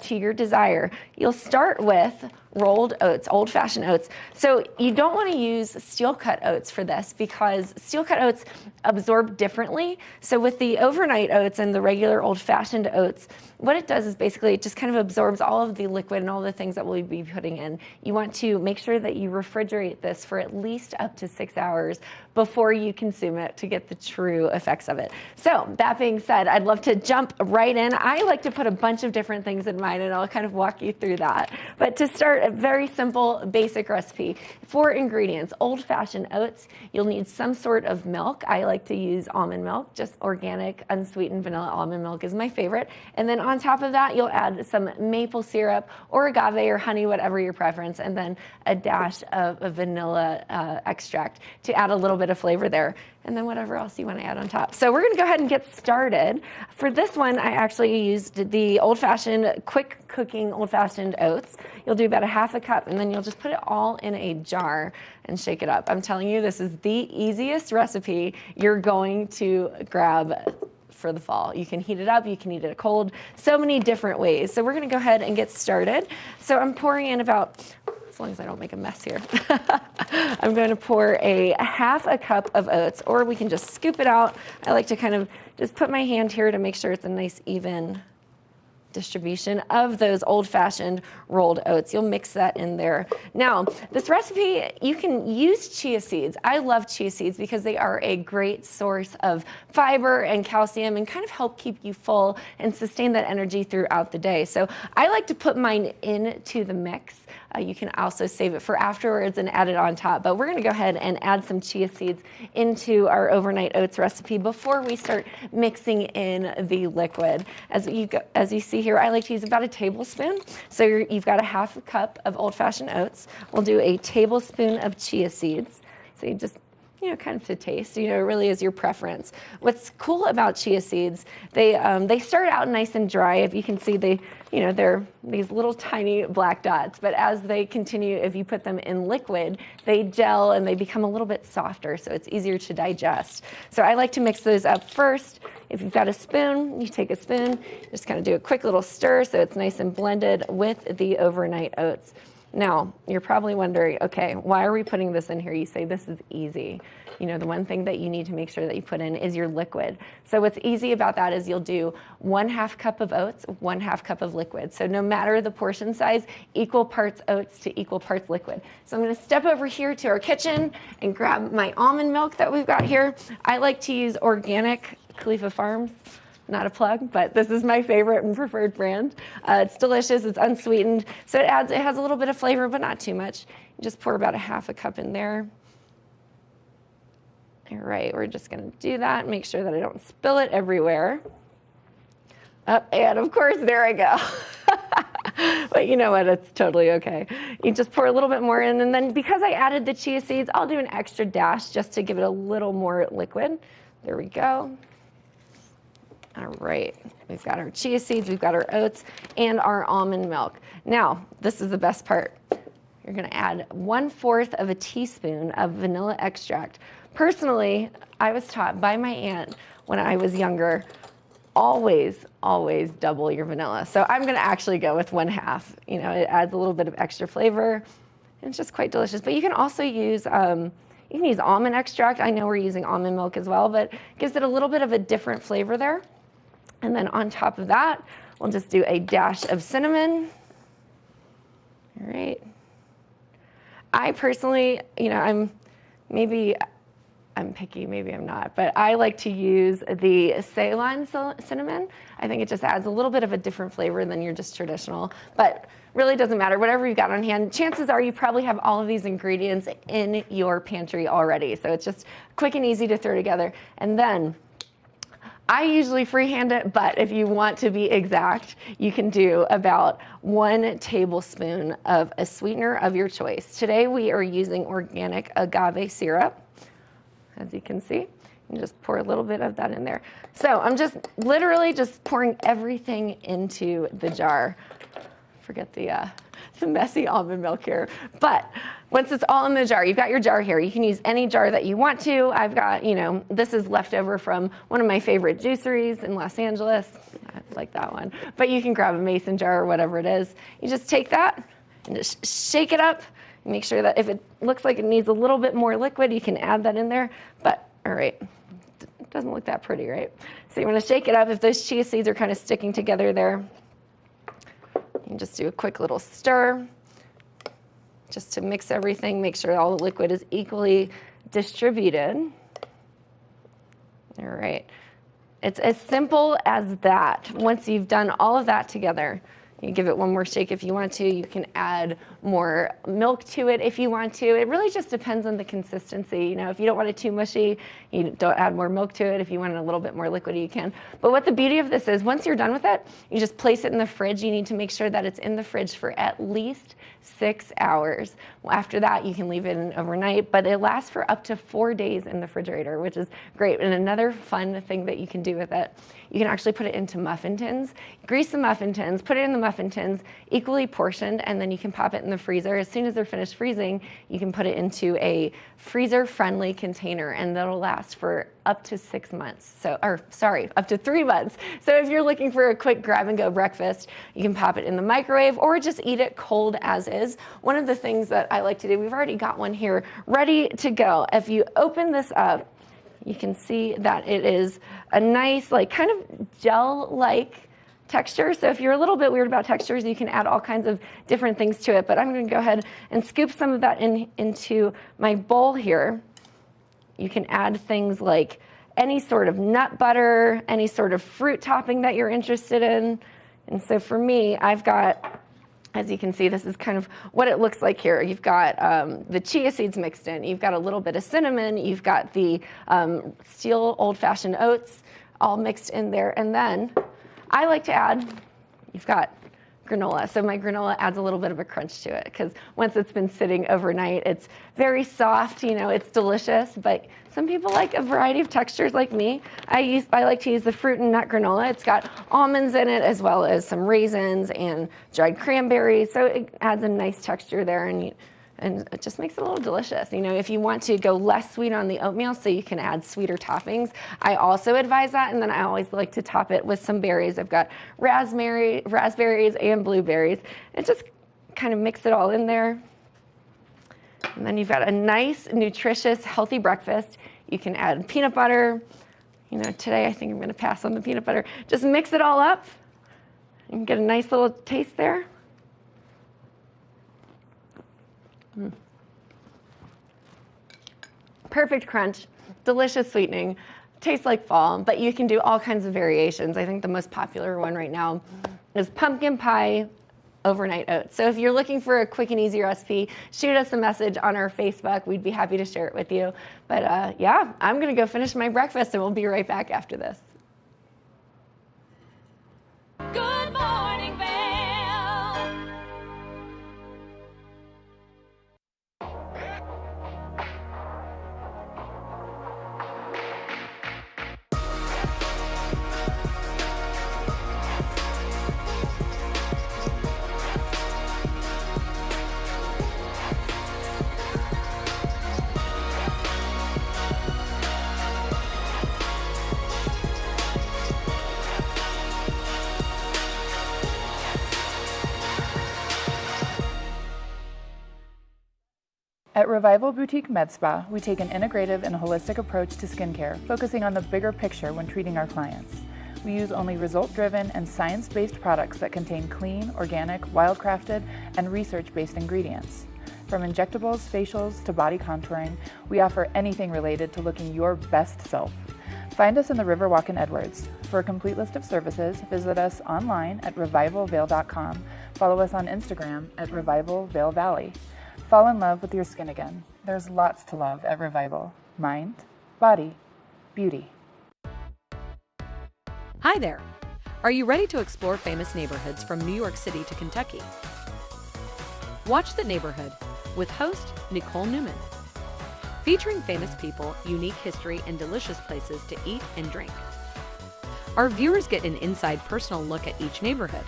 to your desire. You'll start with rolled oats, old-fashioned oats. So you don't want to use steel-cut oats for this because steel-cut oats absorb differently. So with the overnight oats and the regular old-fashioned oats, what it does is basically it just kind of absorbs all of the liquid and all the things that we'll be putting in. You want to make sure that you refrigerate this for at least up to 6 hours before you consume it to get the true effects of it. So that being said, I'd love to jump right in. I like to put a bunch of different things in mine, and I'll kind of walk you through that. But to start, a very simple, basic recipe. 4 ingredients: old-fashioned oats. You'll need some sort of milk. I like to use almond milk, just organic, unsweetened vanilla almond milk is my favorite. And then on top of that, you'll add some maple syrup or agave or honey, whatever your preference, and then a dash of vanilla extract to add a little bit of flavor there, and then whatever else you want to add on top. So we're going to go ahead and get started. For this one, I actually used the old-fashioned, quick cooking old-fashioned oats. You'll do about a half a cup, and then you'll just put it all in a jar and shake it up. I'm telling you, this is the easiest recipe you're going to grab for the fall. You can heat it up, you can eat it cold, so many different ways. So we're going to go ahead and get started. So I'm pouring in about, as long as I don't make a mess here, I'm going to pour a half a cup of oats, or we can just scoop it out. I like to kind of just put my hand here to make sure it's a nice even distribution of those old-fashioned rolled oats. You'll mix that in there. Now, this recipe, you can use chia seeds. I love chia seeds because they are a great source of fiber and calcium and kind of help keep you full and sustain that energy throughout the day. So I like to put mine into the mix. You can also save it for afterwards and add it on top. But we're going to go ahead and add some chia seeds into our overnight oats recipe before we start mixing in the liquid. As you see here, I like to use about a tablespoon. So you've got a half a cup of old-fashioned oats. We'll do a tablespoon of chia seeds. So you just, kind of to taste, it really is your preference. What's cool about chia seeds, they start out nice and dry. If you can see, they're these little tiny black dots, but as they continue, if you put them in liquid, they gel and they become a little bit softer, so it's easier to digest. So I like to mix those up first. If you've got a spoon, you take a spoon, just kind of do a quick little stir so it's nice and blended with the overnight oats. Now, you're probably wondering, okay, why are we putting this in here? You say this is easy. The one thing that you need to make sure that you put in is your liquid. So what's easy about that is you'll do 1/2 cup of oats, 1/2 cup of liquid. So no matter the portion size, equal parts oats to equal parts liquid. So I'm going to step over here to our kitchen and grab my almond milk that we've got here. I like to use organic Khalifa Farms. Not a plug, but this is my favorite and preferred brand. It's delicious, it's unsweetened, so it has a little bit of flavor, but not too much. You just pour about a half a cup in there. All right, we're just gonna do that, make sure that I don't spill it everywhere. And of course, there I go. But you know what? It's totally okay. You just pour a little bit more in, and then because I added the chia seeds, I'll do an extra dash just to give it a little more liquid. There we go. All right, we've got our chia seeds, we've got our oats, and our almond milk. Now, this is the best part. You're gonna add 1/4 of a teaspoon of vanilla extract. Personally, I was taught by my aunt when I was younger, always double your vanilla. So I'm gonna actually go with 1/2. You know, it adds a little bit of extra flavor, and it's just quite delicious. But you can also use, you can use almond extract. I know we're using almond milk as well, but it gives it a little bit of a different flavor there. And then on top of that, we'll just do a dash of cinnamon. All right. I personally, you know, I'm picky, maybe I'm not, but I like to use the Ceylon cinnamon. I think it just adds a little bit of a different flavor than your just traditional, but really doesn't matter. Whatever you've got on hand, chances are you probably have all of these ingredients in your pantry already. So it's just quick and easy to throw together. And then I usually freehand it, but if you want to be exact, you can do about 1 tablespoon of a sweetener of your choice. Today we are using organic agave syrup, as you can see. You just pour a little bit of that in there. So I'm just literally just pouring everything into the jar. Forget the messy almond milk here. But once it's all in the jar, you've got your jar here. You can use any jar that you want to. I've got, you know, this is leftover from one of my favorite juiceries in Los Angeles. I like that one. But you can grab a mason jar or whatever it is. You just take that and just shake it up. Make sure that if it looks like it needs a little bit more liquid, you can add that in there. But, all right, it doesn't look that pretty, right? So you want to shake it up. If those chia seeds are kind of sticking together there, you can just do a quick little stir just to mix everything, make sure all the liquid is equally distributed. All right. It's as simple as that. Once you've done all of that together, you give it one more shake if you want to. You can add more milk to it if you want to. It really just depends on the consistency. You know, if you don't want it too mushy, you don't add more milk to it. If you want it a little bit more liquidy, you can. But what the beauty of this is, once you're done with it, you just place it in the fridge. You need to make sure that it's in the fridge for at least 6 hours. Well, after that, you can leave it in overnight, but it lasts for up to 4 days in the refrigerator, which is great. And another fun thing that you can do with it, you can actually put it into muffin tins. Grease the muffin tins, put it in the muffin tins, equally portioned, and then you can pop it in the freezer. As soon as they're finished freezing, you can put it into a freezer-friendly container, and that'll last for up to 6 months. So, or sorry, up to 3 months. So if you're looking for a quick grab-and-go breakfast, you can pop it in the microwave or just eat it cold as is. One of the things that I like to do, we've already got one here ready to go. If you open this up, you can see that it is a nice, like, kind of gel-like texture. So if you're a little bit weird about textures, you can add all kinds of different things to it. But I'm going to go ahead and scoop some of that into my bowl here. You can add things like any sort of nut butter, any sort of fruit topping that you're interested in. And so for me, I've got, as you can see, this is kind of what it looks like here. You've got the chia seeds mixed in. You've got a little bit of cinnamon. You've got the steel old-fashioned oats all mixed in there. And then I like to add, you've got granola. So my granola adds a little bit of a crunch to it because once it's been sitting overnight, it's very soft, you know, it's delicious, but some people like a variety of textures like me. I like to use the fruit and nut granola. It's got almonds in it as well as some raisins and dried cranberries. So it adds a nice texture there and it just makes it a little delicious. You know, if you want to go less sweet on the oatmeal so you can add sweeter toppings, I also advise that. And then I always like to top it with some berries. I've got raspberries and blueberries. And just kind of mix it all in there. And then you've got a nice, nutritious, healthy breakfast. You can add peanut butter. You know, today I think I'm going to pass on the peanut butter. Just mix it all up and get a nice little taste there. Perfect crunch, delicious sweetening, tastes like fall, but you can do all kinds of variations. I think the most popular one right now is pumpkin pie overnight oats. So if you're looking for a quick and easy recipe, shoot us a message on our Facebook. We'd be happy to share it with you. But yeah, I'm gonna go finish my breakfast and we'll be right back after this. Good morning, Vail. At Revival Boutique Med Spa, we take an integrative and holistic approach to skincare, focusing on the bigger picture when treating our clients. We use only result-driven and science-based products that contain clean, organic, wildcrafted, and research-based ingredients. From injectables, facials, to body contouring, we offer anything related to looking your best self. Find us in the Riverwalk in Edwards. For a complete list of services, visit us online at revivalvail.com. Follow us on Instagram at Revival Vail Valley. Fall in love with your skin again. There's lots to love at Revival. Mind, body, beauty. Hi there. Are you ready to explore famous neighborhoods from New York City to Kentucky? Watch The Neighborhood with host Nicole Newman. Featuring famous people, unique history, and delicious places to eat and drink. Our viewers get an inside personal look at each neighborhood.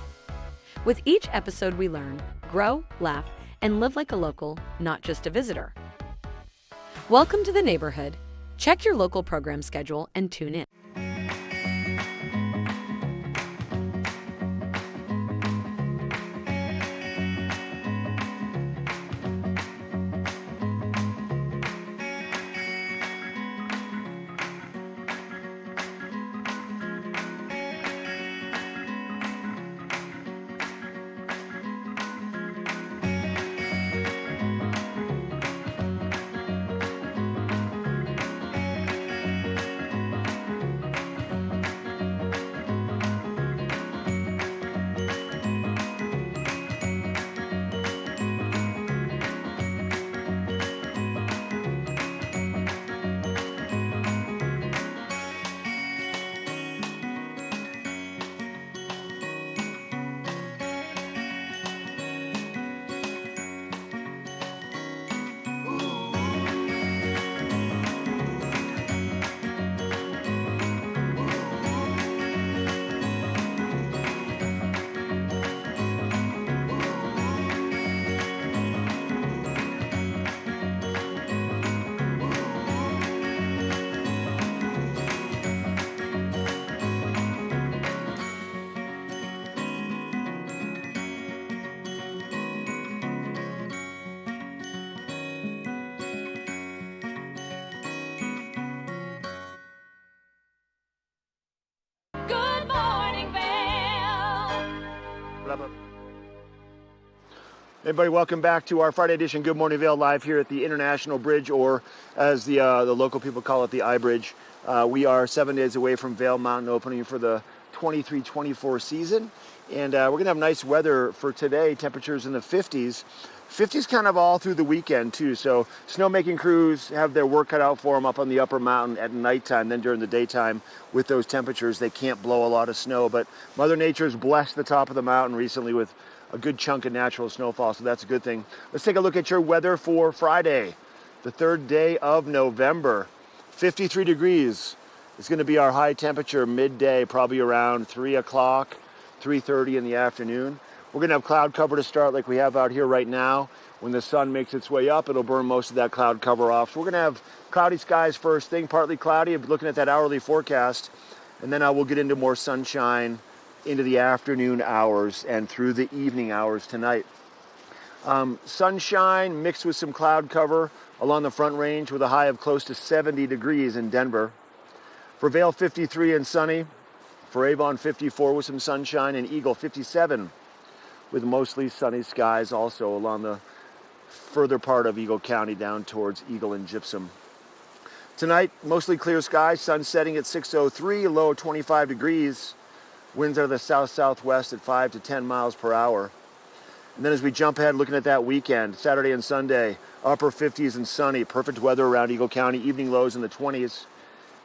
With each episode we learn, grow, laugh, and live like a local, not just a visitor. Welcome to The Neighborhood. Check your local program schedule and tune in. Good morning, Vail. Everybody, welcome back to our Friday edition Good Morning Vail live here at the International Bridge, or as the local people call it, the I-Bridge. We are 7 days away from Vail Mountain opening for the 23-24 season, and we're going to have nice weather for today, temperatures in the 50s. 50s kind of all through the weekend, too, so snowmaking crews have their work cut out for them up on the upper mountain at nighttime. Then during the daytime, with those temperatures, they can't blow a lot of snow, but Mother Nature's blessed the top of the mountain recently with a good chunk of natural snowfall, so that's a good thing. Let's take a look at your weather for Friday, the 3rd day of November. 53 degrees is going to be our high temperature midday, probably around 3 o'clock, 3:30 in the afternoon. We're going to have cloud cover to start like we have out here right now. When the sun makes its way up, it'll burn most of that cloud cover off. So we're going to have cloudy skies first thing, partly cloudy. I'm looking at that hourly forecast, and then we'll get into more sunshine into the afternoon hours and through the evening hours tonight. Sunshine mixed with some cloud cover along the Front Range with a high of close to 70 degrees in Denver. For Vail, 53 and sunny. For Avon, 54 with some sunshine, and Eagle, 57 with mostly sunny skies also along the further part of Eagle County down towards Eagle and Gypsum. Tonight, mostly clear skies, sun setting at 6:03, a low of 25 degrees. Winds are the south-southwest at 5 to 10 miles per hour. And then as we jump ahead, looking at that weekend, Saturday and Sunday, upper 50s and sunny, perfect weather around Eagle County, evening lows in the 20s.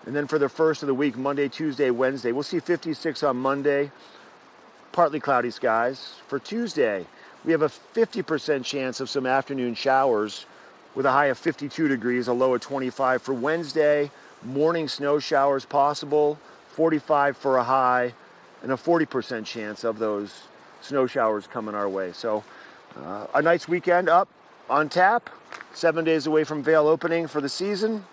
And then for the first of the week, Monday, Tuesday, Wednesday, we'll see 56 on Monday, partly cloudy skies. For Tuesday, we have a 50% chance of some afternoon showers with a high of 52 degrees, a low of 25. For Wednesday, morning snow showers possible, 45 for a high, and a 40% chance of those snow showers coming our way. So a nice weekend up on tap, 7 days away from Vail opening for the season.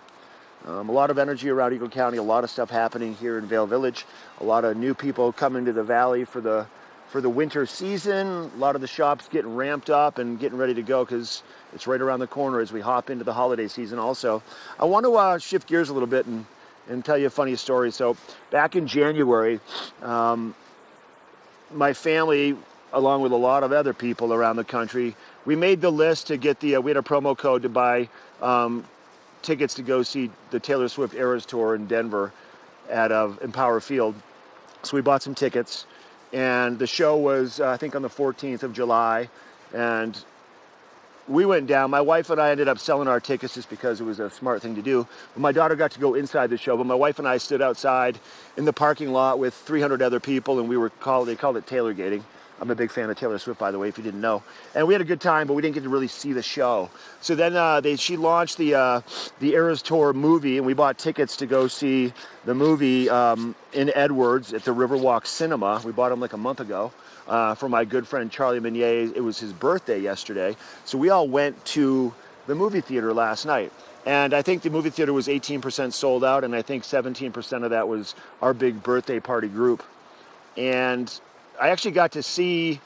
A lot of energy around Eagle County, a lot of stuff happening here in Vail Village, a lot of new people coming to the valley for the for the winter season. A lot of the shops getting ramped up and getting ready to go because it's right around the corner as we hop into the holiday season also. I want to shift gears a little bit and tell you a funny story. So back in January, my family, along with a lot of other people around the country, we made the list to get we had a promo code to buy tickets to go see the Taylor Swift Eras Tour in Denver at Empower Field. So we bought some tickets, and the show was, I think, on the 14th of July, and we went down. My wife and I ended up selling our tickets just because it was a smart thing to do. My daughter got to go inside the show, but my wife and I stood outside in the parking lot with 300 other people, and they called it tailorgating. I'm a big fan of Taylor Swift, by the way, if you didn't know. And we had a good time, but we didn't get to really see the show. So then she launched the Eras Tour movie, and we bought tickets to go see the movie in Edwards at the Riverwalk Cinema. We bought them like a month ago for my good friend Charlie Meunier. It was his birthday yesterday. So we all went to the movie theater last night. And I think the movie theater was 18% sold out, and I think 17% of that was our big birthday party group. And I actually got to see,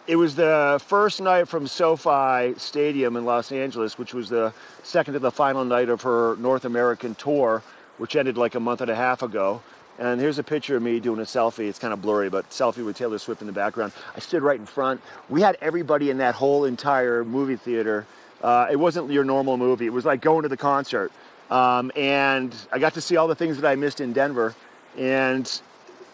it was the first night from SoFi Stadium in Los Angeles, which was the second to the final night of her North American tour, which ended like a month and a half ago. And here's a picture of me doing a selfie. It's kind of blurry, but selfie with Taylor Swift in the background. I stood right in front. We had everybody in that whole entire movie theater. It wasn't your normal movie. It was like going to the concert. And I got to see all the things that I missed in Denver. And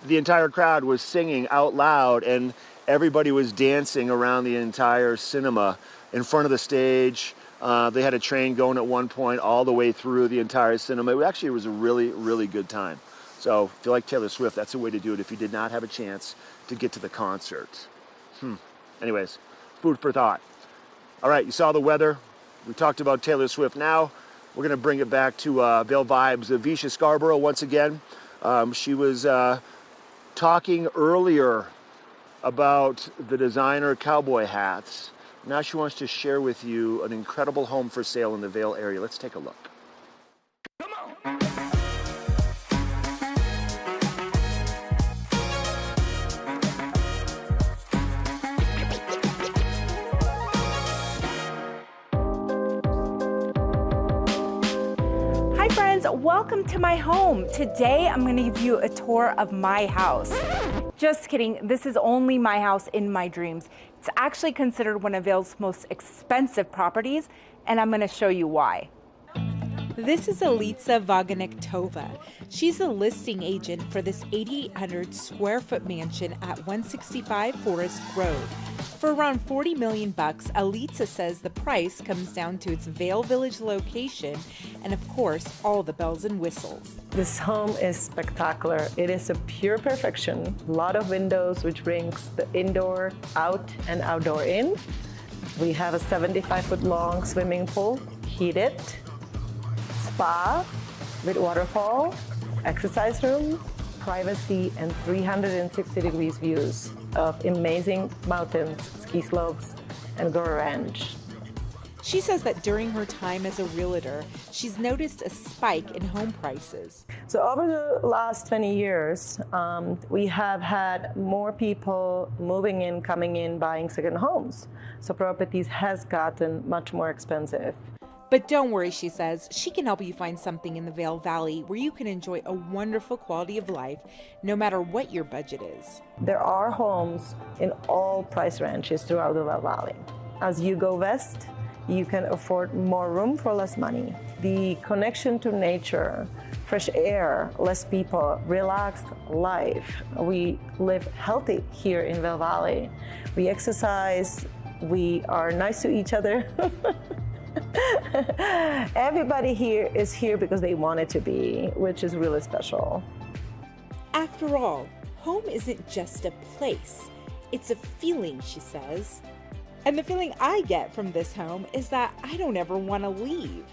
the entire crowd was singing out loud, and everybody was dancing around the entire cinema in front of the stage. They had a train going at one point all the way through the entire cinema. It was a really, really good time. So if you like Taylor Swift, that's a way to do it if you did not have a chance to get to the concert. Anyways, food for thought. All right, you saw the weather. We talked about Taylor Swift. Now we're going to bring it back to Vail Vibes. Visha Scarborough once again. She was talking earlier about the designer cowboy hats. Now she wants to share with you an incredible home for sale in the Vail area. Let's take a look. Hi friends, welcome to my home. Today I'm going to give you a tour of my house. Just kidding, this is only my house in my dreams. It's actually considered one of Vail's most expensive properties, and I'm going to show you why. This is Elitsa Vaganiktova. She's a listing agent for this 8,800 square foot mansion at 165 Forest Road. For around $40 million, Elitsa says the price comes down to its Vail Village location and, of course, all the bells and whistles. This home is spectacular. It is a pure perfection. A lot of windows, which brings the indoor out and outdoor in. We have a 75-foot long swimming pool, heated, spa with waterfall, exercise room, privacy, and 360 degrees views of amazing mountains, ski slopes, and Gore Ranch. She says that during her time as a realtor, she's noticed a spike in home prices. So over the last 20 years, we have had more people moving in, coming in, buying second homes. So properties has gotten much more expensive. But don't worry, she says, she can help you find something in the Vail Valley where you can enjoy a wonderful quality of life no matter what your budget is. There are homes in all price ranges throughout the Vail Valley. As you go west, you can afford more room for less money. The connection to nature, fresh air, less people, relaxed life. We live healthy here in Vail Valley. We exercise, we are nice to each other. Everybody here is here because they want it to be, which is really special. After all, home isn't just a place, it's a feeling, she says. And the feeling I get from this home is that I don't ever want to leave.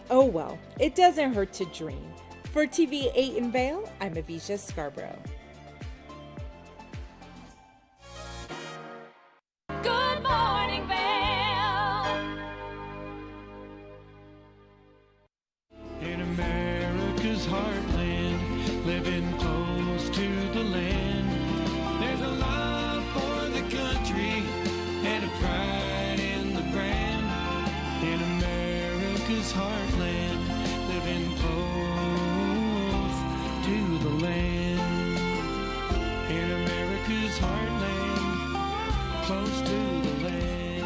Oh well, it doesn't hurt to dream. For TV8 in Vail, I'm Visha Scarborough. Good morning, Vail. In America's heartland, living close to the land, there's a lot close to the lake.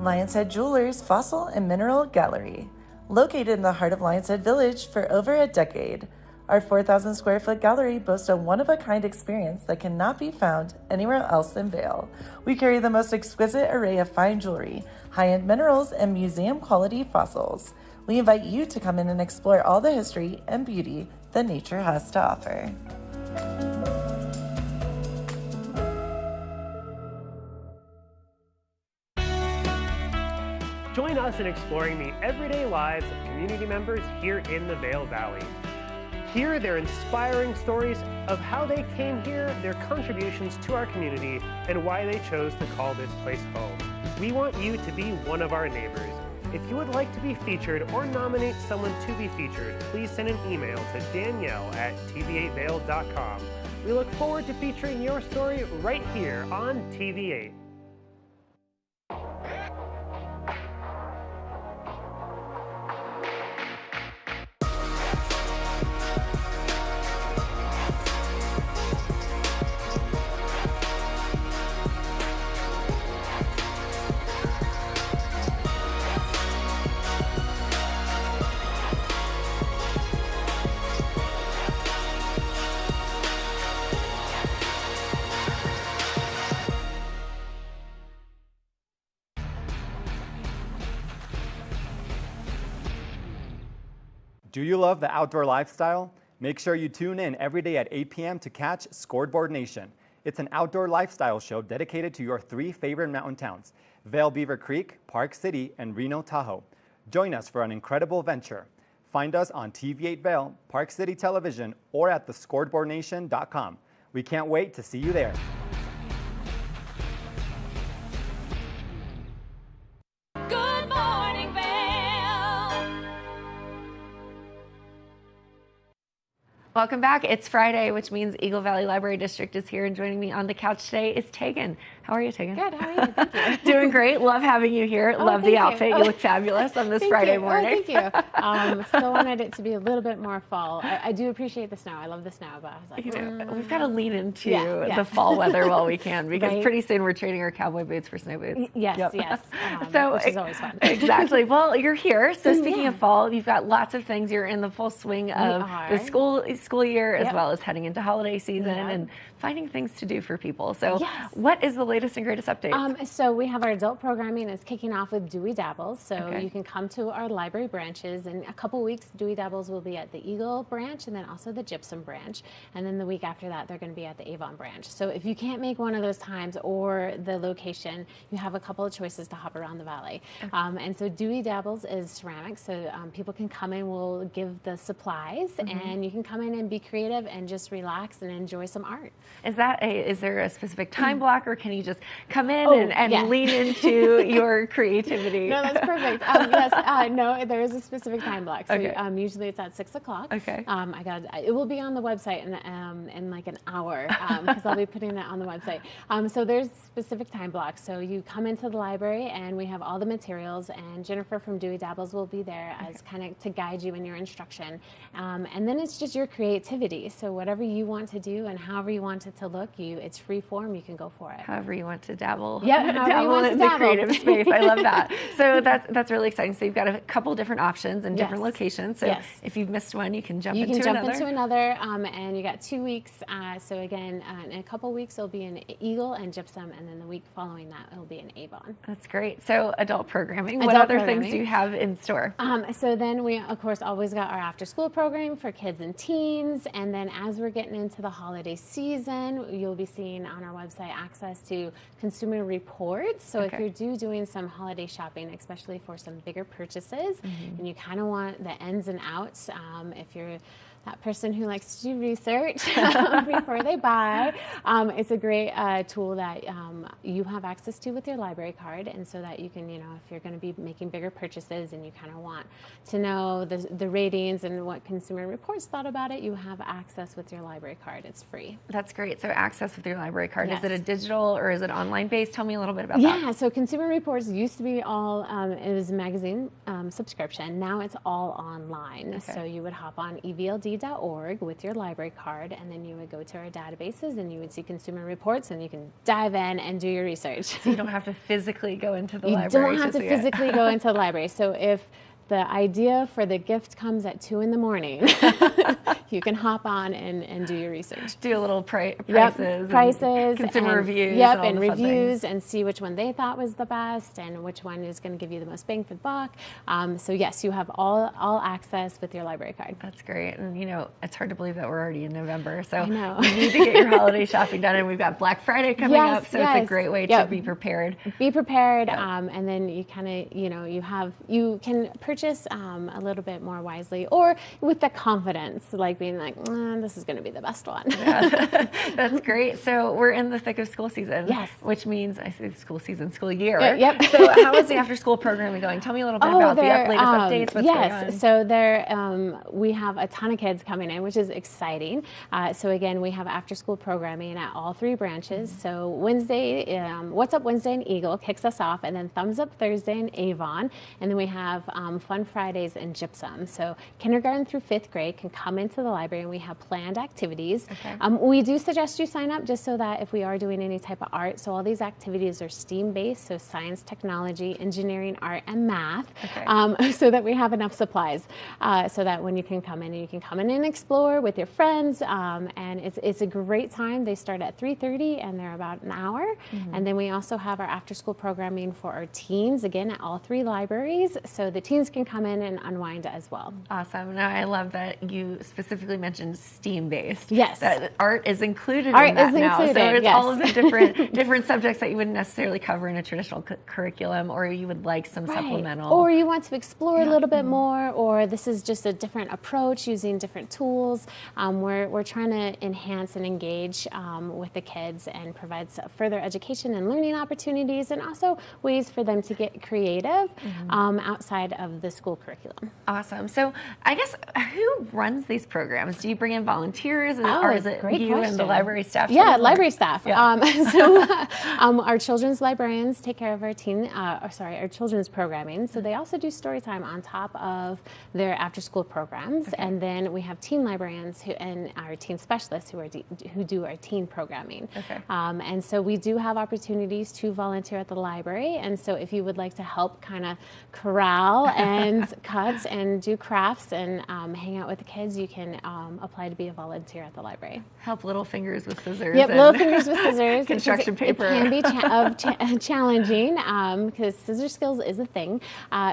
Lions Head Jewelers Fossil and Mineral Gallery. Located in the heart of Lions Head Village for over a decade, our 4,000 square foot gallery boasts a one-of-a-kind experience that cannot be found anywhere else in Vail. We carry the most exquisite array of fine jewelry, high-end minerals, and museum-quality fossils. We invite you to come in and explore all the history and beauty that nature has to offer. Join us in exploring the everyday lives of community members here in the Vail Valley. Hear their inspiring stories of how they came here, their contributions to our community, and why they chose to call this place home. We want you to be one of our neighbors. If you would like to be featured or nominate someone to be featured, please send an email to danielle@tv8vail.com. We look forward to featuring your story right here on TV8. Do you love the outdoor lifestyle? Make sure you tune in every day at 8 p.m. to catch Scoreboard Nation. It's an outdoor lifestyle show dedicated to your 3 favorite mountain towns, Vail Beaver Creek, Park City, and Reno Tahoe. Join us for an incredible venture. Find us on TV8 Vail, Park City Television, or at thescoreboardnation.com. We can't wait to see you there. Good morning, Vail. Welcome back. It's Friday, which means Eagle Valley Library District is here, and joining me on the couch today is Tegan. How are you, Tegan? Good. How are you? Thank you. Doing great. Love having you here. Oh, Love the thank outfit. you. You look fabulous on this Thank Friday you. morning. Oh, thank you. Still wanted it to be a little bit more fall. I do appreciate the snow. I love the snow, but I was like, You know, we've got to lean into Yeah. the fall weather while we can, because Right. pretty soon we're trading our cowboy boots for snow boots. Yes, Yep. yes. So which is always fun. Exactly. Well, you're here. So speaking Yeah. of fall, you've got lots of things. You're in the full swing of are. the school year, as Yep. well as heading into holiday season Yep. and finding things to do for people. So Yes. what is the latest and greatest updates? So we have our adult programming is kicking off with Dewey Dabbles. So Okay. you can come to our library branches. In a couple weeks, Dewey Dabbles will be at the Eagle branch and then also the Gypsum branch. And then the week after that, they're going to be at the Avon branch. So if you can't make one of those times or the location, you have a couple of choices to hop around the valley. And so Dewey Dabbles is ceramics. So people can come in, we'll give the supplies, and you can come in and be creative and just relax and enjoy some art. Is there a specific time block, or can you just come in Oh, and yeah. lean into your creativity? No, that's perfect. Yes, no, there is a specific time block. So Okay. usually it's at 6 o'clock. Okay. It will be on the website in like an hour because I'll be putting that on the website. So there's specific time blocks. So you come into the library and we have all the materials, and Jennifer from Dewey Dabbles will be there as kind of to guide you in your instruction. And then it's just your creativity. So whatever you want to do and however you want it to look, it's free form. You can go for it. However you want to dabble. Yeah, however you dabble want to in the dabble. creative space. I love that. So that's really exciting. So you've got a couple different options and different Yes. locations. So Yes. if you've missed one, you can jump You into can jump another. into another, and you got 2 weeks. So again, in a couple weeks, it'll be an Eagle and Gypsum, and then the week following that, it'll be an Avon. That's great. So adult programming. What Adult other programming. things do you have in store? So then we, of course, always got our after-school program for kids and teens, and then as we're getting into the holiday season, you'll be seeing on our website access to consumer reports. So if Okay. you're doing some holiday shopping, especially for some bigger purchases, and you kind of want the ins and outs, if you're that person who likes to do research before they buy. It's a great tool that you have access to with your library card, and so that you can, if you're going to be making bigger purchases and you kind of want to know the ratings and what Consumer Reports thought about it, you have access with your library card. It's free. That's great. So access with your library card. Yes. Is it a digital or is it online based? Tell me a little bit about that. Yeah, so Consumer Reports used to be all, it was a magazine subscription. Now it's all online. Okay. So you would hop on evld.org with your library card, and then you would go to our databases and you would see Consumer Reports, and you can dive in and do your research. So you don't have to physically go into the You library. don't have to physically go into the library. So if the idea for the gift comes at 2 a.m, you can hop on and do your research. Do a little prices. Prices. Consumer reviews. Yep, and and reviews, and see which one they thought was the best and which one is going to give you the most bang for the buck. So yes, you have all access with your library card. That's great. And it's hard to believe that we're already in November. So I know. you need to get your holiday shopping done, and we've got Black Friday coming up. So it's a great way to be prepared. Be prepared, and then you kind of, you can purchase a little bit more wisely, or with the confidence, like being like, this is going to be the best one. Yeah. That's great. So we're in the thick of school season. Yes. Which means, I say school season, school year. Yep. So how is the after school programming going? Tell me a little bit about the latest updates. What's going on? So we have a ton of kids coming in, which is exciting. So again, we have after school programming at all 3 branches. Mm-hmm. So Wednesday, What's Up Wednesday in Eagle kicks us off, and then Thumbs Up Thursday in Avon, and then we have Fun Fridays in Gypsum. So kindergarten through 5th grade can come into the library, and we have planned activities. Okay. We do suggest you sign up just so that if we are doing any type of art, so all these activities are STEAM based, so science, technology, engineering, art, and math, so that we have enough supplies, so that when you can come in, and you can come in and explore with your friends, and it's a great time. They start at 3:30 and they're about an hour. Mm-hmm. And then we also have our after school programming for our teens, again at all 3 libraries, so the teens can come in and unwind as well. Awesome. Now I love that you specifically mentioned STEAM based. Yes. That art is included in Art that is now. included, So it's yes. all of the different subjects that you wouldn't necessarily cover in a traditional curriculum, or you would like some supplemental. Or you want to explore a little bit more, or this is just a different approach using different tools. We're trying to enhance and engage with the kids and provide further education and learning opportunities, and also ways for them to get creative outside of the school curriculum. Awesome. So I guess who runs these programs? Do you bring in volunteers, or is it you and the library staff? Yeah, library staff. Yeah. Our children's librarians take care of our our children's programming. So they also do story time on top of their after-school programs, and then we have teen librarians and our teen specialists who do our teen programming. Okay. And so we do have opportunities to volunteer at the library, and so if you would like to help kind of corral and cut and do crafts and hang out with the kids, you can apply to be a volunteer at the library. Help little fingers with scissors. Yep, little fingers with scissors. Construction paper. It can be challenging because scissor skills is a thing.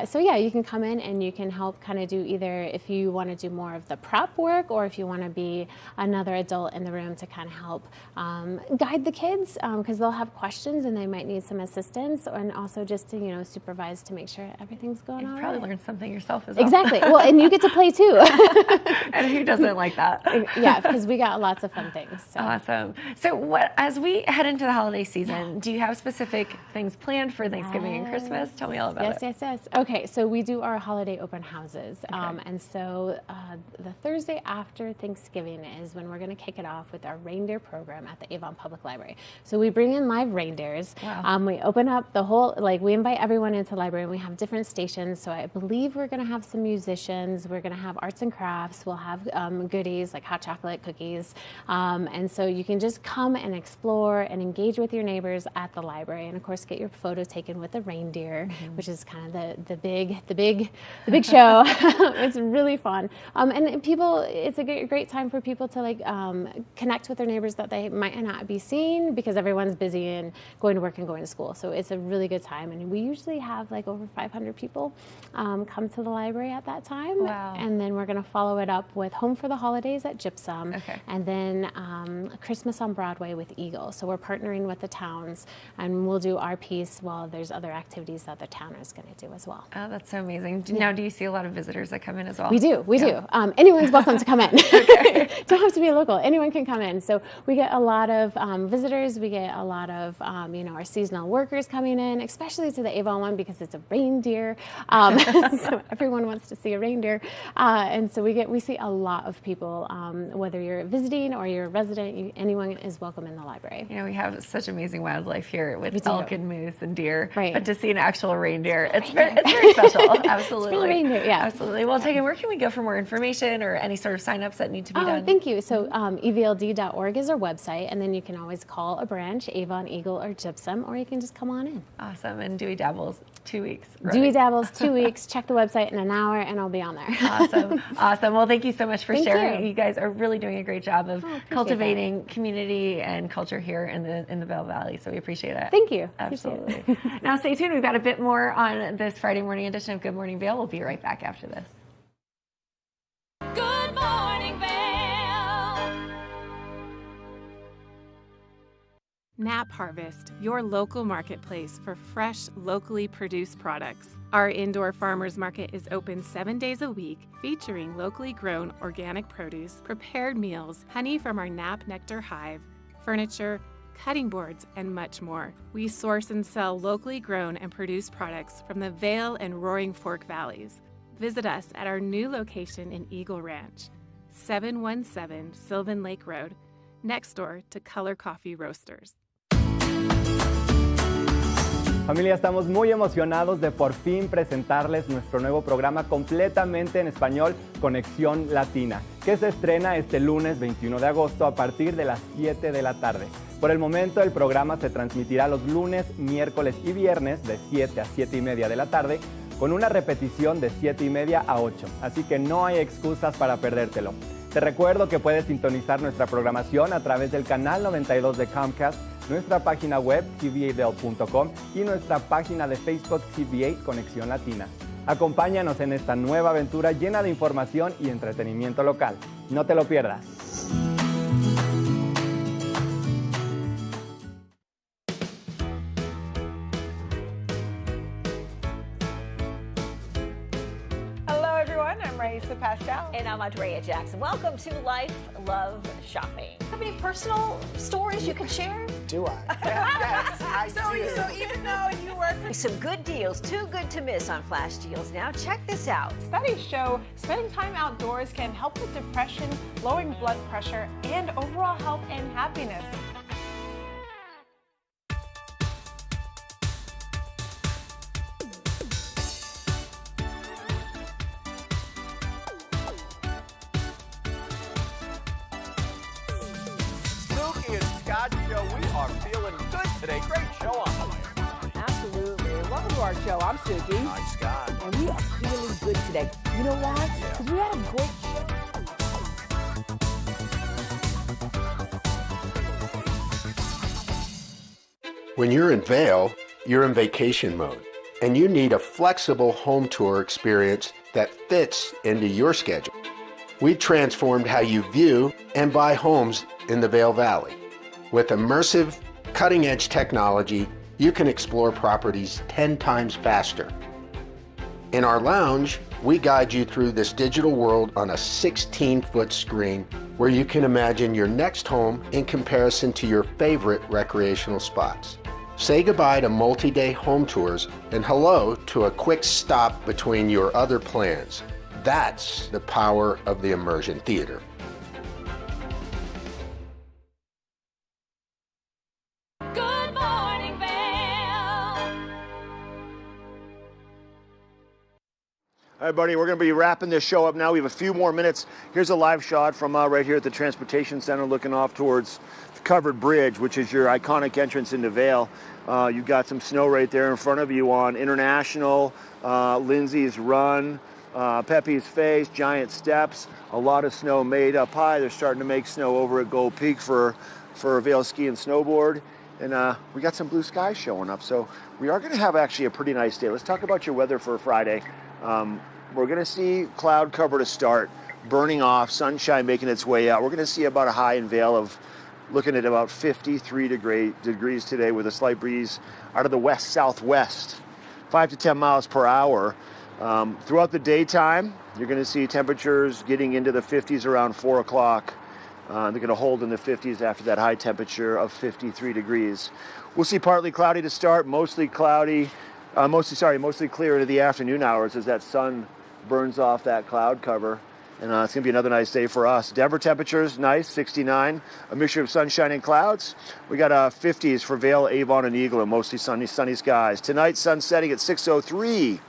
So yeah, you can come in and you can help kind of do either if you want to do more of the prep work, or if you want to be another adult in the room to kind of help guide the kids, because they'll have questions and they might need some assistance, and also just to supervise to make sure everything's going on. You probably learned something yourself as well. Exactly. Well, and you get to play too. And who doesn't like that? Yeah, because we got lots of fun things. So. Awesome. So as we head into the holiday season, do you have specific things planned for Thanksgiving and Christmas? Tell me all about it. Yes. Okay, so we do our holiday open houses. And so the Thursday after Thanksgiving is when we're going to kick it off with our reindeer program at the Avon Public Library. So we bring in live reindeers. Wow. We open up the whole, we invite everyone into the library, and we have different stations. So I believe we're going to have some musicians. We're going to have arts and crafts. We'll have goodies like hot chocolate, cookies. And so you can just come and explore and engage with your neighbors at the library. And of course, get your photo taken with the reindeer, which is kind of the big show. It's really fun. And people, it's a great time for people to connect with their neighbors that they might not be seeing because everyone's busy and going to work and going to school. So it's a really good time. And we usually have over 500 people come to the library at that time. Wow. And then we're going to follow it up with Home for the Holidays at Gypsum. Okay. And then Christmas on Broadway with Eagle. So we're partnering with the towns, and we'll do our piece while there's other activities that the town is going to do as well. Oh, that's so amazing. Now, do you see a lot of visitors that come in as well? We do. Anyone's welcome to come in. Don't have to be a local. Anyone can come in. So we get a lot of visitors. We get a lot of our seasonal workers coming in, especially to the Avon one because it's a reindeer. So everyone wants to see a reindeer, and so we see a lot of people. Whether you're visiting or you're a resident, anyone is welcome in the library. We have such amazing wildlife here with elk and moose and deer. Right. But to see an actual reindeer, it's very special. Absolutely. It's really reindeer, yeah. Absolutely. Well, Tegan, where can we go for more information or any sort of sign-ups that need to be done? Thank you. So evld.org is our website, and then you can always call a branch, Avon, Eagle, or Gypsum, or you can just come on in. Awesome. And Dewey Dabbles, 2 weeks. Right? Dewey Dabbles, 2 weeks. Check the website in an hour, and I'll be on there. Awesome. Awesome. Well, thank you so much for Thank sharing. you. You guys are really doing a great job of appreciate cultivating community and culture here in the Vail Valley. So we appreciate it. Thank you. Absolutely. Now stay tuned. We've got a bit more on this Friday morning edition of Good Morning Vail. We'll be right back after this. Good morning, Vail. Nap Harvest, your local marketplace for fresh, locally produced products. Our indoor farmers market is open 7 days a week, featuring locally grown organic produce, prepared meals, honey from our Nap Nectar hive, furniture, cutting boards, and much more. We source and sell locally grown and produced products from the Vail and Roaring Fork Valleys. Visit us at our new location in Eagle Ranch, 717 Sylvan Lake Road, next door to Color Coffee Roasters. Familia, estamos muy emocionados de por fin presentarles nuestro nuevo programa completamente en español, Conexión Latina, que se estrena este lunes 21 de agosto a partir de las 7 de la tarde. Por el momento, el programa se transmitirá los lunes, miércoles y viernes de 7 a 7 y media de la tarde, con una repetición de 7 y media a 8, así que no hay excusas para perdértelo. Te recuerdo que puedes sintonizar nuestra programación a través del canal 92 de Comcast, nuestra página web tvavail.com y nuestra página de Facebook TVA Conexión Latina. Acompáñanos en esta nueva aventura llena de información y entretenimiento local. No te lo pierdas. Hello, everyone. I'm Raisa Pascal. And I'm Andrea Jackson. Welcome to Life, Love, Shopping. Have any personal stories you can share? Do I? Yes, I do. So even though you work for some good deals, too good to miss on flash deals now. Check this out. Studies show spending time outdoors can help with depression, lowering blood pressure, and overall health and happiness. Snooki and Scott show. We are feeling good today. Great show on the way. Absolutely. Welcome to our show. I'm Suki. Hi, Scott. And we are feeling good today. You know why? Because we had a great show. When you're in Vail, you're in vacation mode, and you need a flexible home tour experience that fits into your schedule. We transformed how you view and buy homes in the Vail Valley. With immersive, cutting-edge technology, you can explore properties 10 times faster. In our lounge, we guide you through this digital world on a 16-foot screen where you can imagine your next home in comparison to your favorite recreational spots. Say goodbye to multi-day home tours and hello to a quick stop between your other plans. That's the power of the immersion theater. Good morning, Vail. All right, buddy, we're going to be wrapping this show up now. We have a few more minutes. Here's a live shot from right here at the Transportation Center looking off towards the Covered Bridge, which is your iconic entrance into Vail. You've got some snow right there in front of you on International, Lindsay's Run, Pepe's Face, Giant Steps. A lot of snow made up high. They're starting to make snow over at Gold Peak for Vail Ski and Snowboard. And we got some blue skies showing up. So we are going to have actually a pretty nice day. Let's talk about your weather for Friday. We're going to see cloud cover to start, burning off, sunshine making its way out. We're going to see about a high in Vail of looking at about 53 degrees today with a slight breeze out of the west-southwest, 5 to 10 miles per hour. Throughout the daytime, you're going to see temperatures getting into the 50s around 4 o'clock. They're going to hold in the 50s after that high temperature of 53 degrees. We'll see partly cloudy to start, mostly clear into the afternoon hours as that sun burns off that cloud cover. And it's going to be another nice day for us. Denver temperatures, nice, 69. A mixture of sunshine and clouds. We got 50s for Vail, Avon, and Eagle, and mostly sunny skies. Tonight, sun setting at 6:03.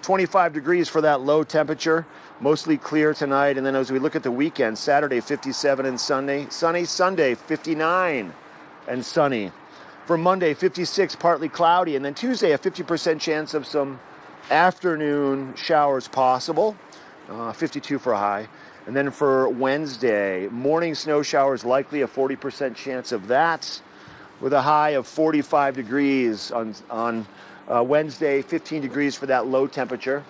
25 degrees for that low temperature. Mostly clear tonight. And then as we look at the weekend, Saturday, 57 and sunny. Sunday, 59 and sunny. For Monday, 56, partly cloudy. And then Tuesday, a 50% chance of some afternoon showers possible. 52 for a high. And then for Wednesday, morning snow showers likely, a 40% chance of that, with a high of 45 degrees on Wednesday, 15 degrees for that low temperature.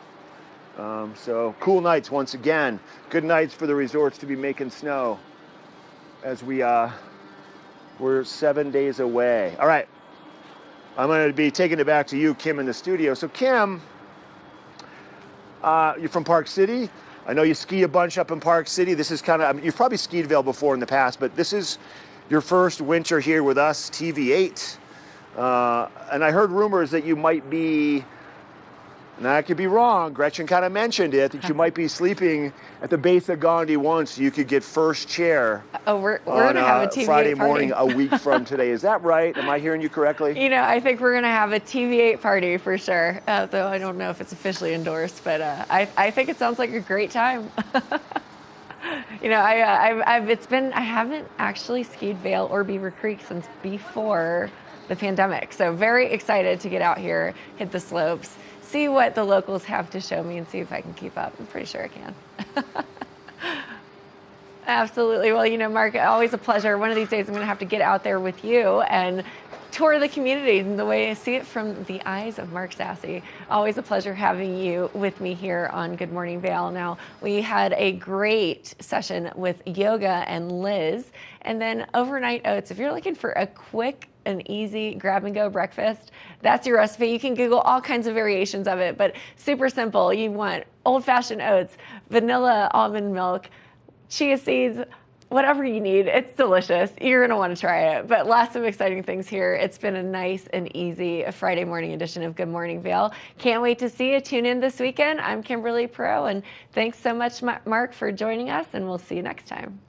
So cool nights once again. Good nights for the resorts to be making snow as we're 7 days away. All right, I'm going to be taking it back to you, Kim, in the studio. So Kim, you're from Park City. I know you ski a bunch up in Park City. This is you've probably skied Vail before in the past, but this is your first winter here with us, TV8. And I heard rumors that you might be, and I could be wrong, Gretchen kind of mentioned it, that you might be sleeping at the base of Gandhi once so you could get first chair. Oh, we're going to have a TV8 Friday party. morning a week from today. Is that right? Am I hearing you correctly? I think we're going to have a TV8 party for sure, though I don't know if it's officially endorsed, but I think it sounds like a great time. I haven't actually skied Vail or Beaver Creek since before the pandemic. So very excited to get out here, hit the slopes, see what the locals have to show me and see if I can keep up. I'm pretty sure I can. Absolutely. Well, Mark, always a pleasure. One of these days I'm going to have to get out there with you and tour the community in the way I see it from the eyes of Mark Sassy. Always a pleasure having you with me here on Good Morning Vail. Now, we had a great session with yoga and Liz, and then overnight oats. If you're looking for a quick and easy grab-and-go breakfast, that's your recipe. You can Google all kinds of variations of it, but super simple. You want old-fashioned oats, vanilla almond milk, chia seeds, whatever you need. It's delicious. You're going to want to try it. But lots of exciting things here. It's been a nice and easy Friday morning edition of Good Morning Vail. Can't wait to see you. Tune in this weekend. I'm Kimberly Perot, and thanks so much, Mark, for joining us, and we'll see you next time.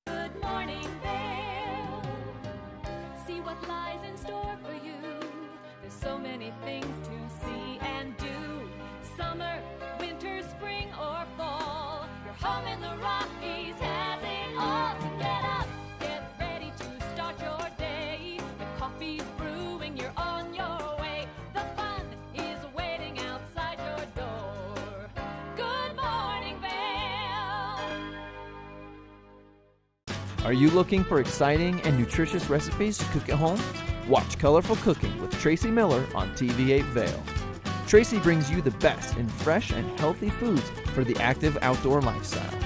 Good morning, Vail. See what lies in store for you. There's so many things to see and do. Summer, winter, spring, or fall. Your home in the Rockies has it all. So get up, get ready to start your day. The coffee's brewing, you're on your way. The fun is waiting outside your door. Good morning, Vail. Are you looking for exciting and nutritious recipes to cook at home? Watch Colorful Cooking with Tracy Miller on TV8 Vail. Tracy brings you the best in fresh and healthy foods for the active outdoor lifestyle.